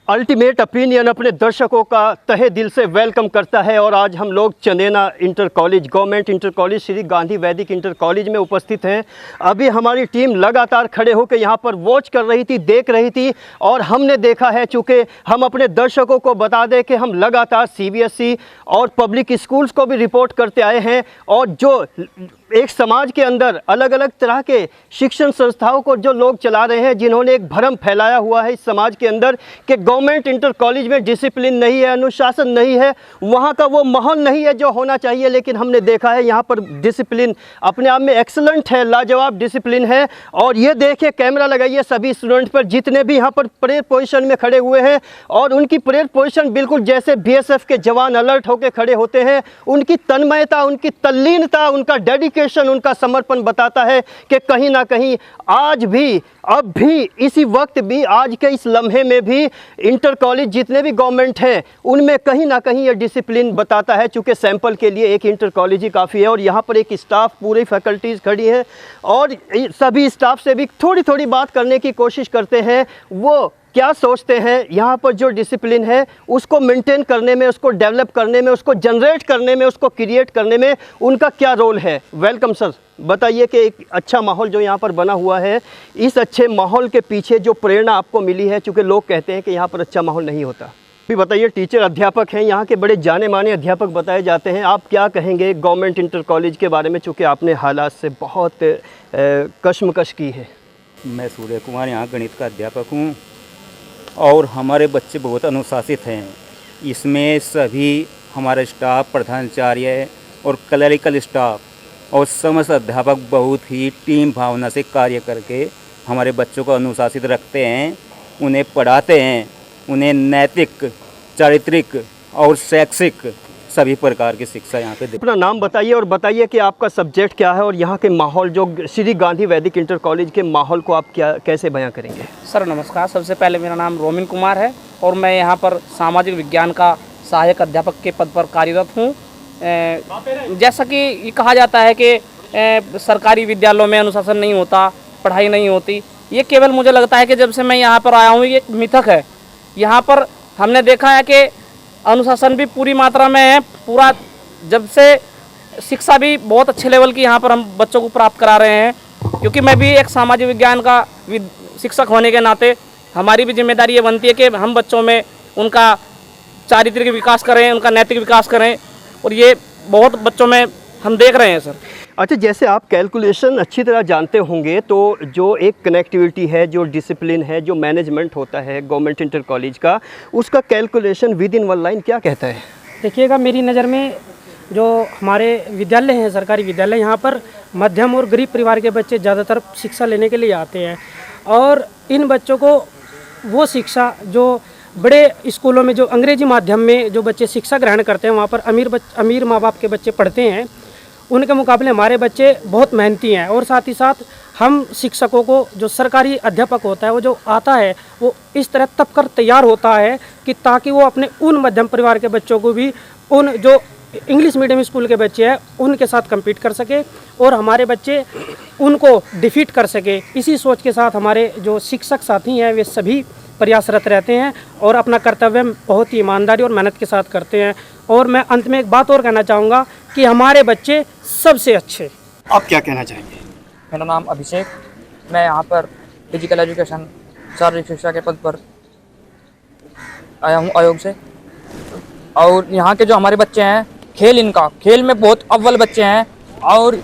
Ultimate opinion अपने दर्शकों का तहे दिल से वेलकम करता है और आज हम लोग Chandena inter college, government inter college, Shri Gandhi Vaidik inter college में उपस्थित हैं। अभी हमारी टीम लगातार खड़े होकर यहाँ पर वॉच कर रही थी, देख रही थी और हमने देखा है, चूँकि हम अपने दर्शकों को बता दें कि हम लगातार CBSE और पब्लिक स्कूल्स को भी रिपोर्ट करते आए हैं और जो एक समाज के अंदर अलग अलग तरह के शिक्षण संस्थाओं को जो लोग चला रहे हैं, जिन्होंने एक भ्रम फैलाया हुआ है इस समाज के अंदर कि गवर्नमेंट इंटर कॉलेज में डिसिप्लिन नहीं है, अनुशासन नहीं है, वहाँ का वो माहौल नहीं है जो होना चाहिए। लेकिन हमने देखा है यहाँ पर डिसिप्लिन अपने आप में एक्सलेंट है, लाजवाब डिसिप्लिन है। और ये देखिए, कैमरा लगाइए सभी स्टूडेंट पर, जितने भी यहाँ पर परेड पोजीशन में खड़े हुए हैं और उनकी परेड पोजीशन बिल्कुल जैसे BSF के जवान अलर्ट होकर खड़े होते हैं। उनकी तन्मयता, उनकी तल्लीनता, उनका डेडिकेशन, उनका समर्पण बताता है कि कहीं ना कहीं आज भी, अब भी, इसी वक्त भी, आज के इस लम्हे में भी इंटर कॉलेज जितने भी गवर्नमेंट हैं उनमें कहीं ना कहीं ये डिसिप्लिन बताता है। चूँकि सैंपल के लिए एक इंटर कॉलेज ही काफ़ी है और यहाँ पर एक स्टाफ, पूरी फैकल्टीज़ खड़ी है और सभी स्टाफ से भी थोड़ी थोड़ी बात करने की कोशिश करते हैं। वो क्या सोचते हैं यहाँ पर जो डिसिप्लिन है उसको मेंटेन करने में, उसको डेवलप करने में, उसको जनरेट करने में, उसको क्रिएट करने में उनका क्या रोल है। वेलकम सर, बताइए कि एक अच्छा माहौल जो यहाँ पर बना हुआ है, इस अच्छे माहौल के पीछे जो प्रेरणा आपको मिली है, चूँकि लोग कहते हैं कि यहाँ पर अच्छा माहौल नहीं होता। भी बताइए, टीचर अध्यापक हैं, यहाँ के बड़े जाने माने अध्यापक बताए जाते हैं, आप क्या कहेंगे गवर्नमेंट इंटर कॉलेज के बारे में, चूँकि आपने हालात से बहुत कशमकश की है। मैं सूर्य कुमार यहाँ गणित का अध्यापक हूँ और हमारे बच्चे बहुत अनुशासित हैं। इसमें सभी हमारे स्टाफ, प्रधानाचार्य और क्लरिकल स्टाफ और समस्त अध्यापक बहुत ही टीम भावना से कार्य करके हमारे बच्चों को अनुशासित रखते हैं, उन्हें पढ़ाते हैं, उन्हें नैतिक, चारित्रिक और शैक्षिक सभी प्रकार की शिक्षा यहाँ पे। अपना नाम बताइए और बताइए कि आपका सब्जेक्ट क्या है और यहाँ के माहौल, जो श्री गांधी वैदिक इंटर कॉलेज के माहौल को आप कैसे बयां करेंगे। सर नमस्कार, सबसे पहले मेरा नाम रोमिन कुमार है और मैं यहाँ पर सामाजिक विज्ञान का सहायक अध्यापक के पद पर कार्यरत हूँ। जैसा कि ये कहा जाता है कि सरकारी विद्यालयों में अनुशासन नहीं होता, पढ़ाई नहीं होती, ये केवल मुझे लगता है कि जब से मैं यहाँ पर आया हूँ ये एक मिथक है। यहाँ पर हमने देखा है कि अनुशासन भी पूरी मात्रा में है, पूरा जब से शिक्षा भी बहुत अच्छे लेवल की यहाँ पर हम बच्चों को प्राप्त करा रहे हैं। क्योंकि मैं भी एक सामाजिक विज्ञान का शिक्षक होने के नाते हमारी भी जिम्मेदारी ये बनती है कि हम बच्चों में उनका चारित्रिक विकास करें, उनका नैतिक विकास करें और ये बहुत बच्चों में हम देख रहे हैं सर। अच्छा, जैसे आप कैलकुलेशन अच्छी तरह जानते होंगे, तो जो एक कनेक्टिविटी है, जो डिसिप्लिन है, जो मैनेजमेंट होता है गवर्नमेंट इंटर कॉलेज का, उसका calculation with in one line क्या कहता है। देखिएगा, मेरी नज़र में जो हमारे विद्यालय हैं, सरकारी विद्यालय, यहाँ पर मध्यम और गरीब परिवार के बच्चे ज़्यादातर शिक्षा लेने के लिए आते हैं और इन बच्चों को वो शिक्षा जो बड़े स्कूलों में, जो अंग्रेजी माध्यम में जो बच्चे शिक्षा ग्रहण करते हैं, वहाँ पर अमीर माँ बाप के बच्चे पढ़ते हैं, उनके मुकाबले हमारे बच्चे बहुत मेहनती हैं। और साथ ही साथ हम शिक्षकों को, जो सरकारी अध्यापक होता है, वो जो आता है वो इस तरह तब कर तैयार होता है कि ताकि वो अपने उन मध्यम परिवार के बच्चों को भी, उन जो इंग्लिश मीडियम स्कूल के बच्चे हैं उनके साथ compete कर सके और हमारे बच्चे उनको डिफीट कर सके। इसी सोच के साथ हमारे जो शिक्षक साथी हैं वे सभी प्रयासरत रहते हैं और अपना कर्तव्य बहुत ही ईमानदारी और मेहनत के साथ करते हैं। और मैं अंत में एक बात और कहना चाहूँगा कि हमारे बच्चे सबसे अच्छे। आप क्या कहना चाहेंगे। मेरा नाम अभिषेक, मैं यहाँ पर फिजिकल एजुकेशन शारीरिक शिक्षा के पद पर आया हूँ आयोग से। और यहाँ के जो हमारे बच्चे हैं, खेल में बहुत अव्वल बच्चे हैं। और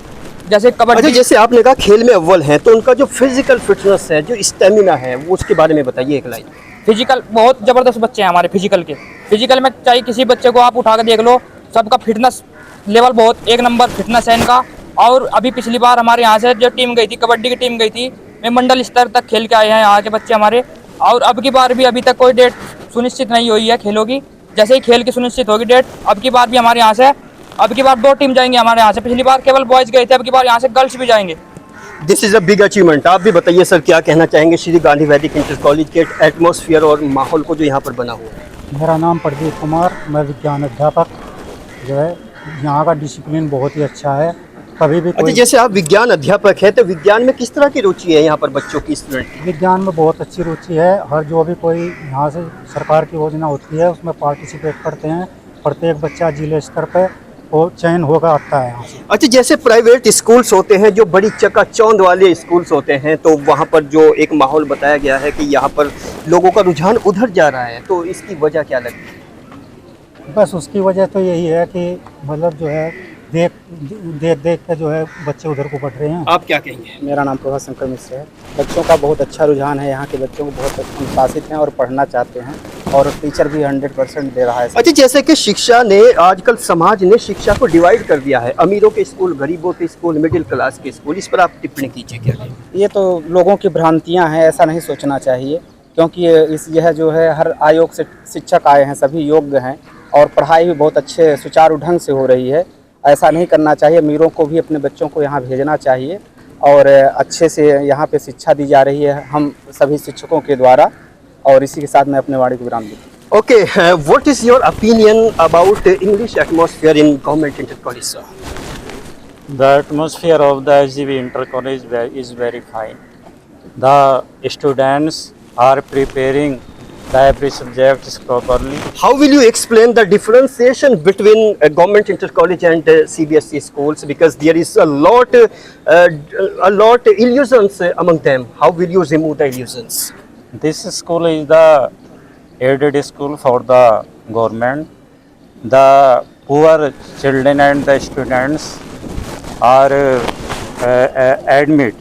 जैसे कबड्डी, अच्छा, जैसे आपने कहा खेल में अव्वल हैं, तो उनका जो फिजिकल फिटनेस है, जो स्टेमिना है, वो उसके बारे में बताइए एक लाइन। फिजिकल बहुत ज़बरदस्त बच्चे हैं हमारे। फिजिकल में चाहे किसी बच्चे को आप उठा कर देख लो, सबका फिटनेस लेवल बहुत एक नंबर फिटनेस है इनका। और अभी पिछली बार हमारे यहाँ से जो टीम गई थी, कबड्डी की टीम गई थी, वे मंडल स्तर तक खेल के आए हैं यहाँ के बच्चे हमारे। और अब की बार भी अभी तक कोई डेट सुनिश्चित नहीं हुई है खेलों की। जैसे ही खेल की सुनिश्चित होगी डेट, अब की बार भी हमारे यहाँ से, अब की बार 2 टीम जाएंगे हमारे यहाँ से। पिछली बार केवल बॉयज़ गए थे, अब की बार यहाँ से गर्ल्स भी जाएंगे। This is a big achievement. आप भी बताइए सर, क्या कहना चाहेंगे श्री गांधी वैदिक इंटर कॉलेज के एटमॉस्फेयर और माहौल को जो यहाँ पर बना हुआ है। मेरा नाम प्रदीप कुमार, मैं विज्ञान अध्यापक जो है। यहाँ का डिसिप्लिन बहुत ही अच्छा है कभी भी अच्छा, कोई जैसे आप विज्ञान अध्यापक है तो विज्ञान में किस तरह की रुचि है यहाँ पर बच्चों की, स्टूडेंट की? विज्ञान में बहुत अच्छी रुचि है। हर जो भी कोई यहाँ से सरकार की योजना होती है उसमें पार्टिसिपेट करते हैं। प्रत्येक बच्चा जिले स्तर पर वो चयन होगा आता है यहाँ से। अच्छा, जैसे प्राइवेट स्कूल्स होते हैं जो बड़ी चकाचौंध वाले स्कूल्स होते हैं, तो वहाँ पर जो एक माहौल बताया गया है कि यहाँ पर लोगों का रुझान उधर जा रहा है, तो इसकी वजह क्या लगती है? बस उसकी वजह तो यही है कि मतलब जो है देख देख के जो है बच्चे उधर को बढ़ रहे हैं। आप क्या कहेंगे? मेरा नाम प्रभा शंकर मिश्र है। बच्चों का बहुत अच्छा रुझान है, यहाँ के बच्चों को बहुत अनुशासित हैं और पढ़ना चाहते हैं, और टीचर भी 100% दे रहा है। अच्छा, जैसे कि शिक्षा ने आजकल समाज ने शिक्षा को डिवाइड कर दिया है, अमीरों के स्कूल, गरीबों के स्कूल, मिडिल क्लास के स्कूल, इस पर आप टिप्पणी कीजिए क्या कहेंगे? ये तो लोगों की भ्रांतियाँ हैं, ऐसा नहीं सोचना चाहिए, क्योंकि यह जो है हर आयोग से शिक्षक आए हैं, सभी योग्य हैं और पढ़ाई भी बहुत अच्छे सुचारू ढंग से हो रही है। ऐसा नहीं करना चाहिए, अमीरों को भी अपने बच्चों को यहाँ भेजना चाहिए और अच्छे से यहाँ पे शिक्षा दी जा रही है हम सभी शिक्षकों के द्वारा। और इसी के साथ मैं अपने वाणी को विराम देता हूँ। Okay, what is your opinion about English atmosphere in government inter college, sir? The atmosphere of the SGB Inter College is very fine. The students are preparing the every subjects properly. How will you explain the differentiation between government inter college and CBSE schools? Because there is a lot illusions among them. How will you remove the illusions? This school is the aided school for the government. The poor children and the students are admit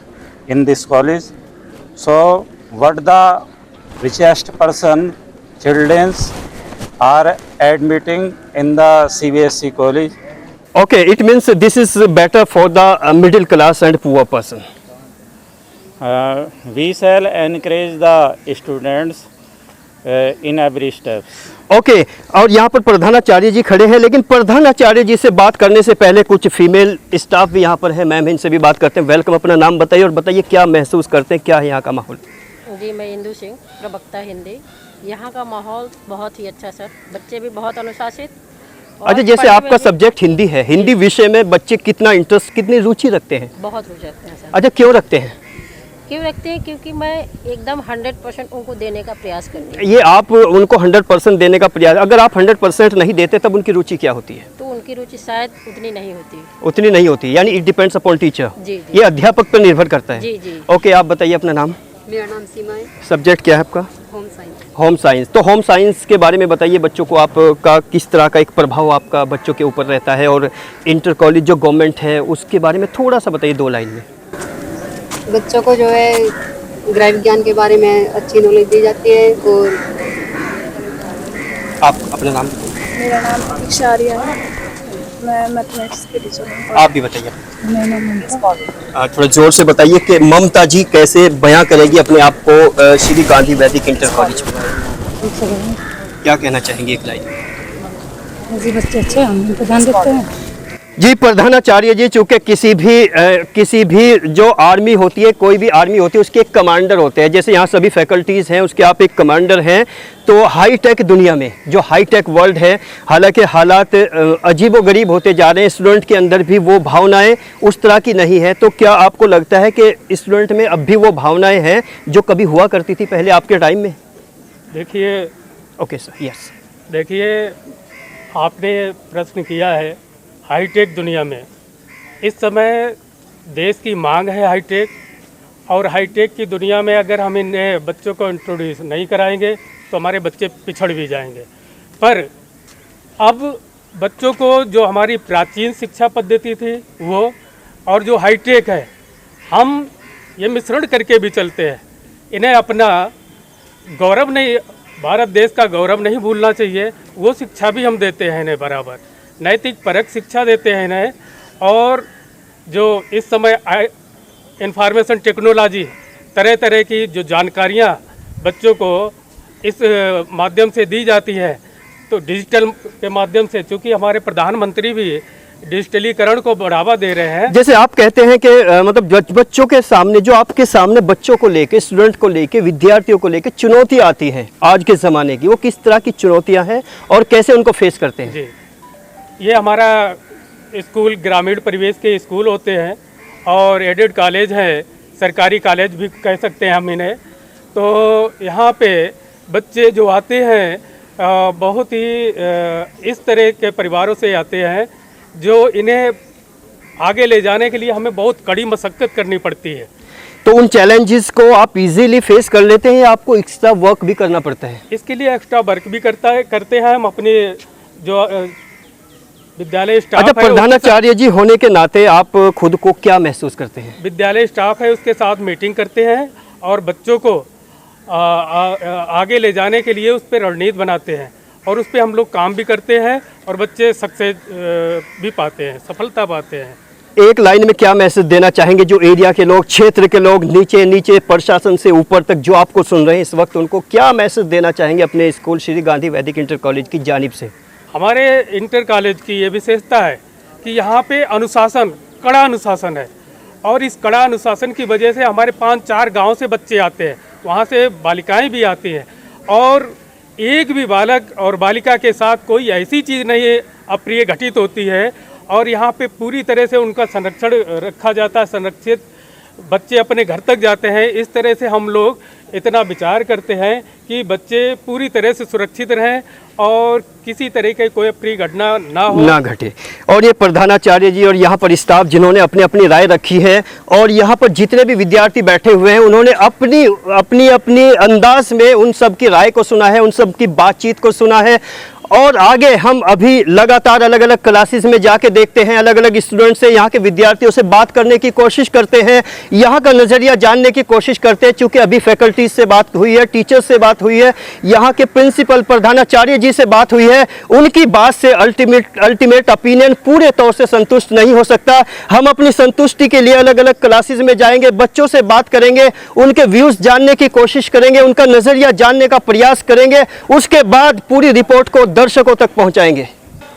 in this college. So what the richest person children are admitting in the CBSE college. Okay, it means this is better for the middle class and poor person. We shall encourage the students in every steps. Okay, और यहाँ पर प्रधानाचार्य जी खड़े हैं, लेकिन प्रधानाचार्य जी से बात करने से पहले कुछ फीमेल स्टाफ भी यहाँ पर है। मैम, इनसे भी बात करते हैं। वेलकम, अपना नाम बताइए और बताइए क्या महसूस करते हैं, क्या है यहाँ का माहौल? जी, मैं इंदू सिंह, प्रवक्ता हिंदी। यहाँ का माहौल बहुत ही अच्छा सर, बच्चे भी बहुत अनुशासित। अच्छा, जैसे आपका सब्जेक्ट हिंदी है, हिंदी विषय में बच्चे कितना इंटरेस्ट, कितनी रुचि रखते हैं? बहुत रुचि रखते हैं सर। अच्छा, क्यों रखते हैं? क्यों रखते हैं? क्योंकि मैं एकदम 100% उनको देने का प्रयास करती हूँ। ये आप उनको 100% देने का प्रयास, अगर आप 100% नहीं देते तब उनकी रुचि क्या होती है? तो उनकी रुचि शायद उतनी नहीं होती। उतनी नहीं होती, यानी इट डिपेंड्स अपॉन टीचर। जी, ये अध्यापक पर निर्भर करता है। जी जी। ओके, आप बताइए अपना नाम। मेरा नाम सीमा है। सब्जेक्ट क्या है आपका? Home science. Home science. तो होम साइंस के बारे में बताइए, बच्चों को आपका किस तरह का एक प्रभाव आपका बच्चों के ऊपर रहता है, और इंटर कॉलेज जो गवर्नमेंट है उसके बारे में थोड़ा सा बताइए 2 लाइन में। बच्चों को जो है गृह विज्ञान के बारे में अच्छी नॉलेज दी जाती है। और आप अपना नाम? मेरा नाम दीक्षा आर्या है, मैं मैथमेटिक्स की टीचर हूँ। आप भी बताइए। मेरा नाम ममता। थोड़ा जोर से बताइए कि ममता जी कैसे बयां करेगी अपने आप को श्री गांधी वैदिक इंटर कॉलेज में, क्या कहना चाहेंगे एक लाइन? जी, बच्चे अच्छे हैं, हम उन पर ध्यान देते हैं। जी, प्रधानाचार्य जी, चूँकि किसी भी जो आर्मी होती है, कोई भी आर्मी होती है, उसके एक कमांडर होते हैं। जैसे यहाँ सभी फैकल्टीज़ हैं, उसके आप एक कमांडर हैं। तो हाई टेक दुनिया में, जो हाई टेक वर्ल्ड है, हालांकि हालात अजीबोगरीब होते जा रहे हैं, स्टूडेंट के अंदर भी वो भावनाएं उस तरह की नहीं है। तो क्या आपको लगता है कि स्टूडेंट में अब भी वो भावनाएं हैं जो कभी हुआ करती थी पहले आपके टाइम में? देखिए, ओके सर, यस। देखिए, आपने प्रश्न किया है हाईटेक दुनिया में। इस समय देश की मांग है हाईटेक, और हाईटेक की दुनिया में अगर हम इन बच्चों को इंट्रोड्यूस नहीं कराएंगे तो हमारे बच्चे पिछड़ भी जाएंगे। पर अब बच्चों को जो हमारी प्राचीन शिक्षा पद्धति थी वो, और जो हाईटेक है, हम ये मिश्रण करके भी चलते हैं। इन्हें अपना गौरव नहीं, भारत देश का गौरव नहीं भूलना चाहिए। वो शिक्षा भी हम देते हैं इन्हें बराबर, नैतिक परक शिक्षा देते हैं इन्हें। और जो इस समय इंफॉर्मेशन टेक्नोलॉजी, तरह तरह की जो जानकारियां बच्चों को इस माध्यम से दी जाती है, तो डिजिटल के माध्यम से, चूँकि हमारे प्रधानमंत्री भी डिजिटलीकरण को बढ़ावा दे रहे हैं। जैसे आप कहते हैं कि मतलब बच्चों के सामने, जो आपके सामने बच्चों को लेके, स्टूडेंट को लेके, विद्यार्थियों को लेके चुनौतियाँ आती हैं आज के ज़माने की, वो किस तरह की चुनौतियाँ हैं और कैसे उनको फेस करते हैं? जी, ये हमारा स्कूल ग्रामीण परिवेश के स्कूल होते हैं और एडेड कॉलेज हैं, सरकारी कॉलेज भी कह सकते हैं हम इन्हें। तो यहाँ पे बच्चे जो आते हैं बहुत ही इस तरह के परिवारों से आते हैं जो इन्हें आगे ले जाने के लिए हमें बहुत कड़ी मशक्क़त करनी पड़ती है। तो उन चैलेंजेस को आप इजीली फेस कर लेते हैं या आपको एक्स्ट्रा वर्क भी करना पड़ता है? इसके लिए एक्स्ट्रा वर्क भी करते हैं हम अपने जो विद्यालय स्टाफ। अच्छा, प्रधानाचार्य जी होने के नाते आप खुद को क्या महसूस करते हैं? विद्यालय स्टाफ है उसके साथ मीटिंग करते हैं और बच्चों को आगे ले जाने के लिए उस पर रणनीति बनाते हैं और उस पर हम लोग काम भी करते हैं और बच्चे सक्सेस भी पाते हैं, सफलता पाते हैं। एक लाइन में क्या मैसेज देना चाहेंगे जो एरिया के लोग, क्षेत्र के लोग, नीचे प्रशासन से ऊपर तक जो आपको सुन रहे हैं इस वक्त, उनको क्या मैसेज देना चाहेंगे अपने school Shri Gandhi Vaidik inter college की जानिब से? हमारे इंटर कॉलेज की ये विशेषता है कि यहाँ पे अनुशासन, कड़ा अनुशासन है और इस कड़ा अनुशासन की वजह से हमारे 5-4 गांव से बच्चे आते हैं, वहाँ से बालिकाएं भी आती हैं और एक भी बालक और बालिका के साथ कोई ऐसी चीज़ नहीं अप्रिय घटित होती है और यहाँ पे पूरी तरह से उनका संरक्षण रखा जाता है, संरक्षित बच्चे अपने घर तक जाते हैं। इस तरह से हम लोग इतना विचार करते हैं कि बच्चे पूरी तरह से सुरक्षित रहें और किसी तरह की कोई अप्रिय घटना ना घटे। और ये प्रधानाचार्य जी और यहाँ पर स्टाफ जिन्होंने अपनी अपनी राय रखी है और यहाँ पर जितने भी विद्यार्थी बैठे हुए हैं उन्होंने अपनी अंदाज में उन सब की राय को सुना है, उन सब की बातचीत को सुना है। और आगे हम अभी लगातार अलग अलग क्लासेस में जाके देखते हैं, अलग अलग स्टूडेंट से, यहाँ के विद्यार्थियों से बात करने की कोशिश करते हैं, यहाँ का नज़रिया जानने की कोशिश करते हैं। चूँकि अभी फैकल्टीज से बात हुई है, टीचर्स से बात हुई है, यहाँ के प्रिंसिपल प्रधानाचार्य जी से बात हुई है, उनकी बात से अल्टीमेट ओपिनियन पूरे तौर से संतुष्ट नहीं हो सकता। हम अपनी संतुष्टि के लिए अलग अलग क्लासेस में जाएंगे, बच्चों से बात करेंगे, उनके व्यूज़ जानने की कोशिश करेंगे, उनका नज़रिया जानने का प्रयास करेंगे, उसके बाद पूरी रिपोर्ट को दर्शकों तक पहुंचाएंगे।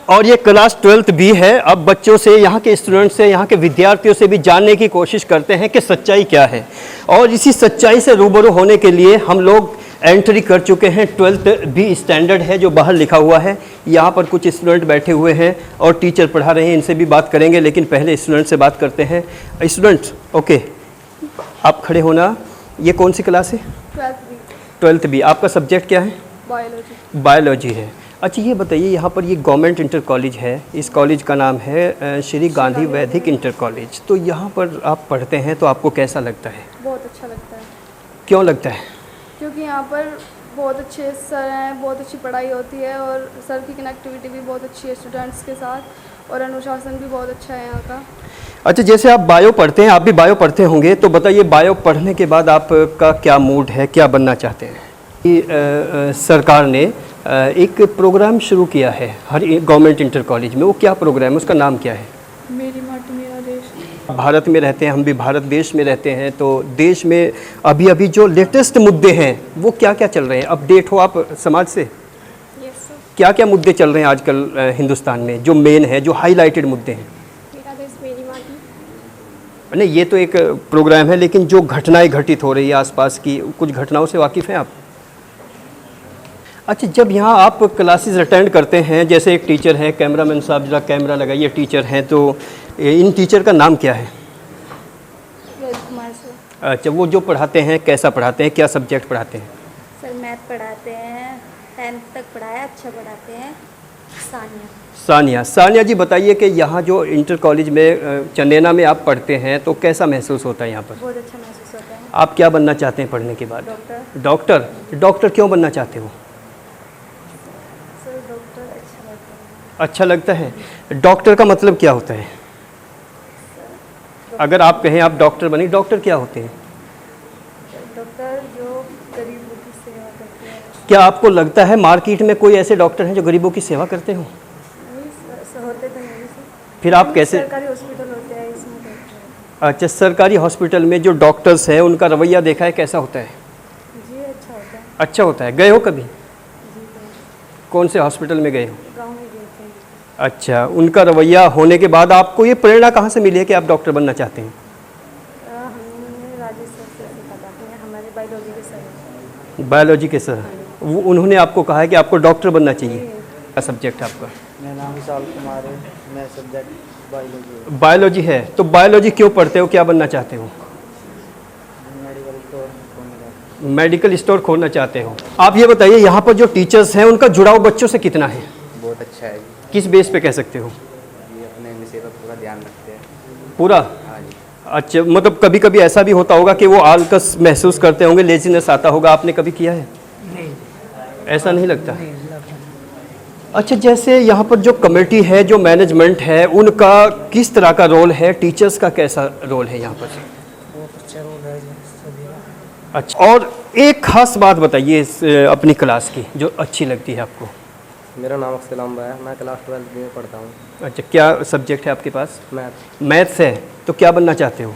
और ये क्लास 12th भी है। अब बच्चों से, यहाँ के स्टूडेंट से, यहाँ के विद्यार्थियों से भी जानने की कोशिश करते हैं कि सच्चाई क्या है। और इसी सच्चाई से रूबरू होने के लिए हम लोग एंट्री कर चुके हैं। 12th भी स्टैंडर्ड है जो बाहर लिखा हुआ है। यहाँ पर कुछ स्टूडेंट बैठे हुए हैं और टीचर पढ़ा रहे हैं, इनसे भी बात करेंगे, लेकिन पहले स्टूडेंट से बात करते हैं। स्टूडेंट, ओके, आप खड़े होना। ये कौन सी क्लास है? 12th B. आपका सब्जेक्ट क्या है? बायोलॉजी है। अच्छा, ये बताइए, यहाँ पर ये गवर्नमेंट इंटर कॉलेज है, इस कॉलेज का नाम है श्री गांधी वैदिक इंटर कॉलेज। तो यहाँ पर आप पढ़ते हैं तो आपको कैसा लगता है? बहुत अच्छा लगता है। क्यों लगता है? क्योंकि यहाँ पर बहुत अच्छे सर हैं, बहुत अच्छी पढ़ाई होती है और सर की कनेक्टिविटी भी बहुत अच्छी है स्टूडेंट्स के साथ और अनुशासन भी बहुत अच्छा है यहाँ का। अच्छा, जैसे आप बायो पढ़ते हैं, आप भी बायो पढ़ते होंगे, तो बताइए बायो पढ़ने के बाद आपका क्या मूड है, क्या बनना चाहते हैं? सरकार ने एक प्रोग्राम शुरू किया है हर गवर्नमेंट इंटर कॉलेज में। वो क्या प्रोग्राम है, उसका नाम क्या है? मेरी माटी मेरा देश। भारत में रहते हैं, हम भी भारत देश में रहते हैं, तो देश में अभी जो लेटेस्ट मुद्दे हैं वो क्या क्या चल रहे हैं? अपडेट हो आप समाज से? क्या क्या मुद्दे चल रहे हैं आजकल हिंदुस्तान में जो मेन है, जो हाईलाइटेड मुद्दे हैं? मेरा देश मेरी माटी। नहीं, ये तो एक प्रोग्राम है, लेकिन जो घटनाएं घटित हो रही है आसपास की, कुछ घटनाओं से वाकिफ़ हैं आप? अच्छा, जब यहाँ आप क्लासेस अटेंड करते हैं, जैसे एक टीचर है, कैमरामैन साहब जरा कैमरा लगाइए, टीचर हैं, तो इन टीचर का नाम क्या है? कुमार सर। अच्छा, वो जो पढ़ाते हैं कैसा पढ़ाते हैं, क्या सब्जेक्ट पढ़ाते हैं? सर मैथ पढ़ाते हैं, 10th तक पढ़ाया, अच्छा पढ़ाते हैं। सानिया जी, बताइए कि यहाँ जो इंटर कॉलेज में चंदेना में आप पढ़ते हैं तो कैसा महसूस होता है यहाँ पर? बहुत अच्छा महसूस होता है। आप क्या बनना चाहते हैं पढ़ने के बाद? डॉक्टर क्यों बनना चाहते हो? अच्छा लगता है। डॉक्टर का मतलब क्या होता है? अगर आप कहें आप डॉक्टर बने, डॉक्टर क्या होते हैं? डॉक्टर जो गरीबों की सेवा करते हैं। क्या आपको लगता है मार्केट में कोई ऐसे डॉक्टर हैं जो गरीबों की सेवा करते हो? नहीं, होते तो नहीं। फिर आप कैसे? सरकारी हॉस्पिटल होते हैं, इसमें डॉक्टर। अच्छा, सरकारी हॉस्पिटल में जो डॉक्टर्स हैं उनका रवैया देखा है, कैसा होता है? जी, अच्छा होता है। अच्छा होता है। गए हो कभी? कौन से हॉस्पिटल में गए हो? गाँव में गए थे। अच्छा, उनका रवैया होने के बाद आपको ये प्रेरणा कहाँ से मिली है कि आप डॉक्टर बनना चाहते हैं? हमने राजेश सर से सीखा था, हमारे बायोलॉजी के सर। बायोलॉजी के सर, वो उन्होंने आपको कहा है कि आपको डॉक्टर बनना चाहिए? क्या सब्जेक्ट है आपका? मेरा नाम विशाल कुमार है। मैं सब्जेक्ट बायोलॉजी बायोलॉजी है, तो बायोलॉजी क्यों पढ़ते हो, क्या बनना चाहते हो? मेडिकल स्टोर खोलना। मेडिकल स्टोर खोलना चाहते हो। आप ये बताइए यहाँ पर जो टीचर्स हैं उनका जुड़ाव बच्चों से कितना है? बहुत अच्छा है जी। किस बेस पे कह सकते हो? ये अपने विषय पर पूरा ध्यान रखते हैं। पूरा? हाँ जी। अच्छा, मतलब कभी कभी ऐसा भी होता होगा कि वो आलकस महसूस करते होंगे, लेजीनेस आता होगा, आपने कभी किया है? नहीं, ऐसा नहीं लगता? अच्छा, जैसे यहाँ पर जो कमेटी है, जो मैनेजमेंट है, उनका किस तरह का रोल है, टीचर्स का कैसा रोल है यहाँ पर? बहुत अच्छा रोल है सभी का। अच्छा, और एक खास बात बताइए अपनी क्लास की जो अच्छी लगती है आपको। मेरा नाम अक्षय लांबा है। मैं क्लास 12 में पढ़ता हूँ। अच्छा, क्या सब्जेक्ट है आपके पास? मैथ। मैथ्स है, तो क्या बनना चाहते हो?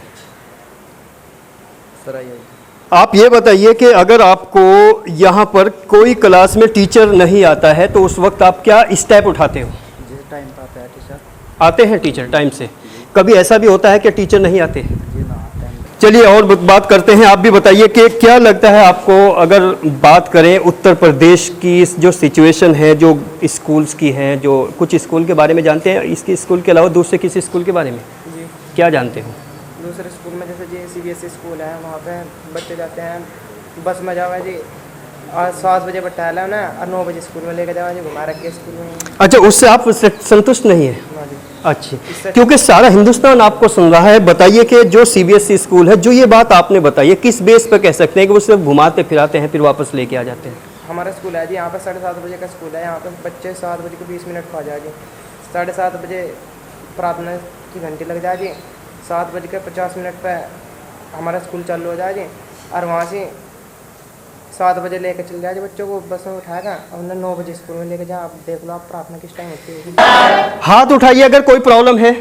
सर आइए। आप ये बताइए कि अगर आपको यहाँ पर कोई क्लास में टीचर नहीं आता है तो उस वक्त आप क्या स्टेप उठाते हो? जिस टाइम पर आता है टीचर। आते हैं टीचर टाइम से? कभी ऐसा भी होता है कि टीचर नहीं आते? जी ना, टाइम। चलिए और बात करते हैं। आप भी बताइए कि क्या लगता है आपको, अगर बात करें उत्तर प्रदेश की जो सिचुएशन है, जो स्कूल्स की है, जो कुछ स्कूल के बारे में जानते हैं, इसके स्कूल के अलावा दूसरे किसी स्कूल के बारे में जी। क्या जानते हो? दूसरे स्कूल में जैसे जी CBSE स्कूल है, वहाँ पे बच्चे जाते हैं बस में जावा जी, और 7 बजे बैठाला है ना, और 9 बजे स्कूल में लेकर जावा जी, घुमा रखे स्कूल में। अच्छा, उससे आप संतुष्ट नहीं है? हाँ जी। अच्छी, क्योंकि सारा हिंदुस्तान आपको सुन रहा है। बताइए कि जो CBSE स्कूल है, जो ये बात आपने बताई है, किस बेस पर कह सकते हैं कि वो सिर्फ घुमाते फिराते हैं फिर वापस लेके आ जाते हैं? हमारा स्कूल है जी, यहाँ पर 7:30 बजे का स्कूल है। यहाँ पर बच्चे 7 बजे को 20 मिनट खा जाए जी, 7:30 बजे प्रार्थना की घंटी लग जाए जी, 7 बज के 50 मिनट पर हमारा स्कूल चालू हो जाए जी, और वहाँ से 7 बजे लेकर चल जाए बच्चों को, बस में उठाएगा और उन्हें 9 बजे स्कूल में लेकर जाए। आप देख लो, आप प्रार्थना किस टाइम होती है। हाथ उठाइए अगर कोई प्रॉब्लम है।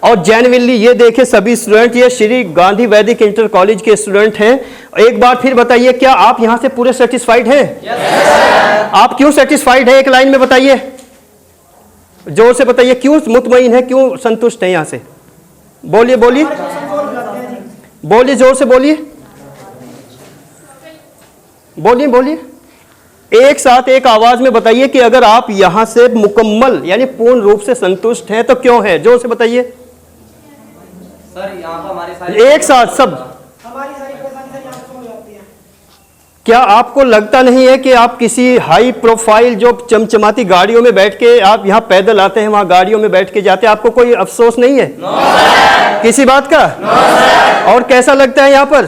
और जेन्युइनली ये देखे सभी स्टूडेंट, ये श्री गांधी वैदिक इंटर कॉलेज के स्टूडेंट हैं। एक बार फिर बताइए, क्या आप यहाँ से पूरे सेटिस्फाइड हैं? आप क्यों सेटिस्फाइड है, एक लाइन में बताइए, जोर से बताइए, क्यों मुतमईन है, क्यों संतुष्ट है? यहाँ से बोलिए, बोलिए, बोलिए, जोर से बोलिए, बोलिए, बोलिए, एक साथ एक आवाज में बताइए कि अगर आप यहां से मुकम्मल यानी पूर्ण रूप से संतुष्ट हैं तो क्यों है? जोर से बताइए सर। यहाँ पर हमारी सारी एक साथ सब। हमारी सारी परेशानी यहाँ से हो जाती है। क्या आपको लगता नहीं है कि आप किसी हाई प्रोफाइल जो चमचमाती गाड़ियों में बैठ के आप यहाँ पैदल आते हैं, वहां गाड़ियों में बैठ के जाते हैं, आपको कोई अफसोस नहीं है? किसी बात का? और कैसा लगता है यहाँ पर?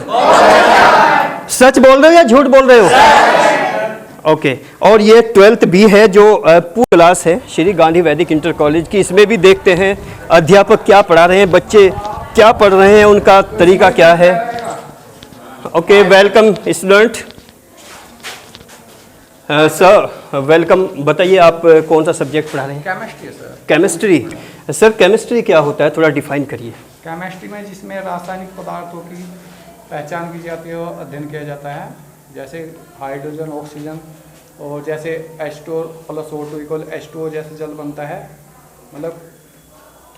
सच बोल रहे हो या झूठ बोल रहे हो? ओके। और ये 12th B है जो पूरी क्लास है श्री गांधी वैदिक इंटर कॉलेज की। इसमें भी देखते हैं अध्यापक क्या पढ़ा रहे हैं, बच्चे क्या पढ़ रहे हैं, उनका तरीका क्या है। Okay, welcome student. Sir welcome. बताइए आप कौन सा सब्जेक्ट पढ़ा रहे हैं? Chemistry sir. Chemistry. Sir chemistry क्या होता है, थोड़ा डिफाइन करिए। केमिस्ट्री में जिसमें रासायनिक पदार्थों की पहचान की जाती है और अध्ययन किया जाता है, जैसे हाइड्रोजन, ऑक्सीजन, और जैसे H2 + O2 = H2O जैसे जल बनता है, मतलब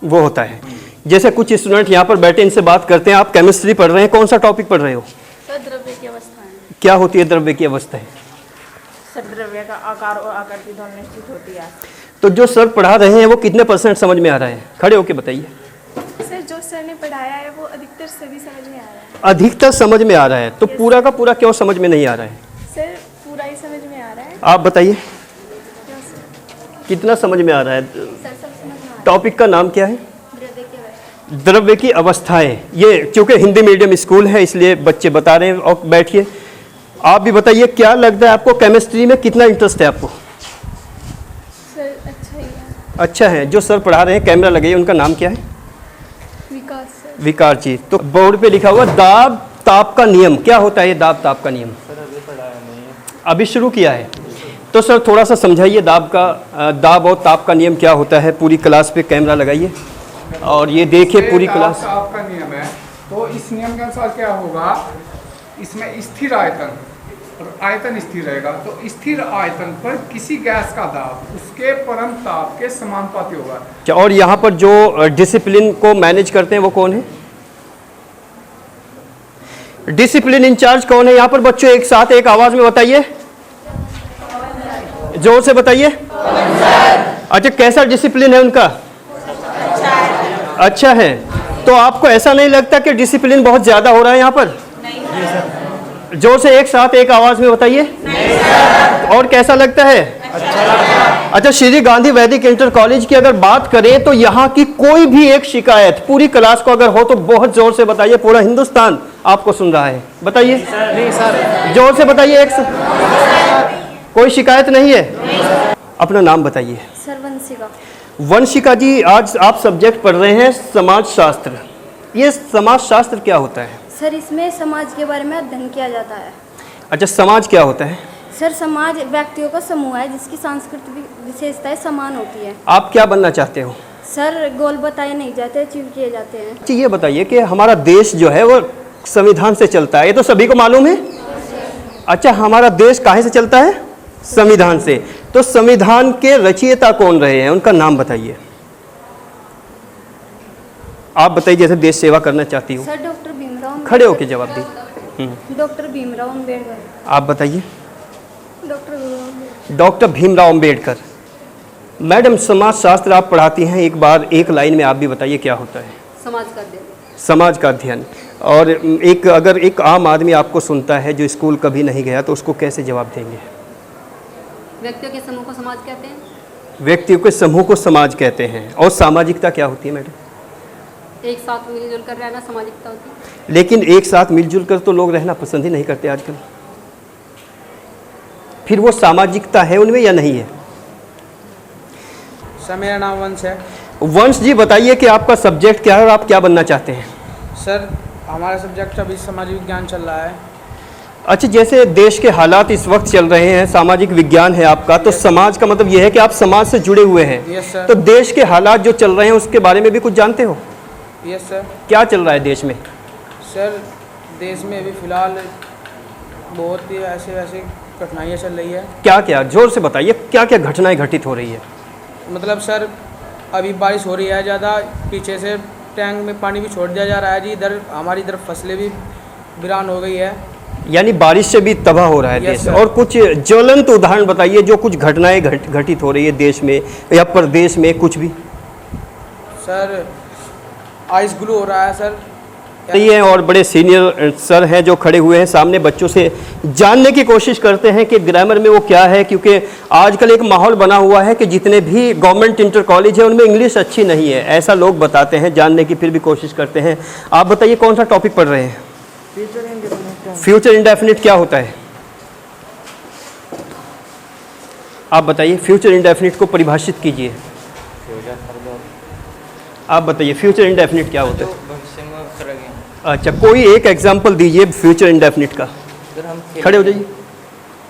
वो होता है। जैसे कुछ स्टूडेंट यहाँ पर बैठे, इनसे बात करते हैं। आप केमिस्ट्री पढ़ रहे हैं, कौन सा टॉपिक पढ़ रहे हो? सर द्रव्य की अवस्थाएं। क्या होती है द्रव्य की अवस्थाएं? सर द्रव्य का आकार और आकृति दोनों निश्चित होती है। तो जो सर पढ़ा रहे हैं वो कितने % समझ में आ रहा है? खड़े होके बताइए। सर जो सर ने पढ़ाया है वो अधिकतर सभी समझ में आ रहा है। अधिकतर समझ में आ रहा है, तो पूरा का पूरा क्यों समझ में नहीं आ रहा है? सर पूरा ही समझ में आ रहा है। आप बताइए कितना समझ में आ रहा है? सर सब समझ में आ रहा है। टॉपिक का नाम क्या है? द्रव्य की अवस्था। द्रव्य की अवस्थाएं। ये चूंकि हिंदी मीडियम स्कूल है इसलिए बच्चे बता रहे हैं। और बैठिए, आप भी बताइए क्या लगता है आपको, केमिस्ट्री में कितना इंटरेस्ट है आपको? सर अच्छा ही है। अच्छा है। जो सर पढ़ा रहे हैं, कैमरा लगाइए, उनका नाम क्या है? विकास सर। विकार जी। तो बोर्ड पे लिखा हुआ दाब ताप का नियम। क्या होता है ये दाब ताप का नियम? सर अभी पढ़ाया नहीं है। अभी शुरू किया है, तो सर थोड़ा सा समझाइए दाब और ताप का नियम क्या होता है। पूरी क्लास पे कैमरा लगाइए और ये देखिए पूरी क्लास। ताप का नियम है, तो इस नियम के अनुसार क्या होगा, इसमें स्थिर आयतन और आयतन स्थिर रहेगा, तो स्थिर आयतन पर किसी गैस का दाब उसके परम ताप के समानुपाती होगा। और यहाँ पर जो डिसिप्लिन को मैनेज करते हैं वो कौन है? डिसिप्लिन इंचार्ज कौन है यहाँ पर? बच्चों एक साथ एक आवाज में बताइए, जोर से बताइए। अच्छा, कैसा डिसिप्लिन है उनका? अच्छा है। तो आपको ऐसा नहीं लगता कि डिसिप्लिन बहुत ज़्यादा हो रहा है यहाँ पर? जोर से एक साथ एक आवाज़ में बताइए। और कैसा लगता है? अच्छा, श्री गांधी वैदिक इंटर कॉलेज की अगर बात करें तो यहाँ की कोई भी एक शिकायत पूरी क्लास को अगर हो तो बहुत जोर से बताइए, पूरा हिंदुस्तान आपको सुन रहा है। बताइए। नहीं सर। जोर से बताइए। कोई शिकायत नहीं है? अपना नाम बताइए। सर वंशिका। वंशिका जी, आज आप सब्जेक्ट पढ़ रहे हैं समाज शास्त्र। ये समाज शास्त्र क्या होता है? सर इसमें समाज के बारे में अध्ययन किया जाता है। अच्छा, समाज क्या होता है? सर समाज व्यक्तियों का समूह है जिसकी सांस्कृतिक विशेषताएं समान होती है। आप क्या बनना चाहते हो? सर गोल बताए नहीं जाते, अचीव किए जाते हैं। अच्छा, ये बताइए कि हमारा देश जो है वो संविधान से चलता है, ये तो सभी को मालूम है। अच्छा, हमारा देश काहे से चलता है? संविधान से। तो संविधान के रचयिता कौन रहे हैं, उनका नाम बताइए। आप बताइए, जैसे देश सेवा करना चाहती हो। Sir doctor Bhimrao. खड़े होके जवाब दी। डॉक्टर भीमराव अम्बेडकर। आप बताइए। डॉक्टर भीमराव अम्बेडकर। मैडम, समाज शास्त्र आप पढ़ाती हैं, एक बार एक लाइन में आप भी बताइए क्या होता है? समाज का अध्ययन। समाज का अध्ययन। और अगर एक आम आदमी आपको सुनता है जो स्कूल कभी नहीं गया तो उसको कैसे जवाब देंगे? व्यक्तियों के समूह को समाज कहते हैं। व्यक्तियों के समूह को समाज कहते हैं। और सामाजिकता क्या होती है मैडम? एक साथ मिलजुल कर रहना सामाजिकता होती है। लेकिन एक साथ मिलजुल कर तो लोग रहना पसंद ही नहीं करते आजकल। फिर वो सामाजिकता है उनमें या नहीं है? सर मेरा नाम वंश है। वंश जी, बताइए कि आपका सब्जेक्ट क्या है और आप क्या बनना चाहते हैं? सर हमारा सब्जेक्ट अभी समाज विज्ञान चल रहा है। अच्छा, जैसे देश के हालात इस वक्त चल रहे हैं, सामाजिक विज्ञान है आपका, तो समाज का मतलब यह है कि आप समाज से जुड़े हुए हैं। Yes sir. तो देश के हालात जो चल रहे हैं उसके बारे में भी कुछ जानते हो? Yes sir. क्या चल रहा है देश में? सर देश में अभी फ़िलहाल बहुत ही ऐसे वैसे कठिनाइयाँ चल रही है। क्या क्या? जोर से बताइए, क्या क्या घटनाएं घटित हो रही है? मतलब सर अभी बारिश हो रही है ज़्यादा, पीछे से टैंक में पानी भी छोड़ दिया जा रहा है जी। इधर हमारी तरफ फसलें भी वीरान हो गई है। यानी बारिश से भी तबाह हो रहा है देश। और कुछ ज्वलंत उदाहरण बताइए जो कुछ घटनाएं घटित हो रही है देश में या प्रदेश में, कुछ भी। सर आइस ग्लू हो रहा है सर। ये और बड़े सीनियर सर हैं जो खड़े हुए हैं सामने, बच्चों से जानने की कोशिश करते हैं कि ग्रामर में वो क्या है, क्योंकि आजकल एक माहौल बना हुआ है कि जितने भी गवर्नमेंट इंटर कॉलेज है उनमें इंग्लिश अच्छी नहीं है, ऐसा लोग बताते हैं। जानने की फिर भी कोशिश करते हैं। आप बताइए कौन सा टॉपिक पढ़ रहे हैं? फ्यूचर इंडेफिनिट क्या होता है? आप बताइए, फ्यूचर इंडेफिनिट को परिभाषित कीजिए। आप बताइए फ्यूचर इंडेफिनिट क्या होता है? अच्छा, कोई एक एग्जांपल दीजिए फ्यूचर इंडेफिनिट का। खड़े हो जाइए।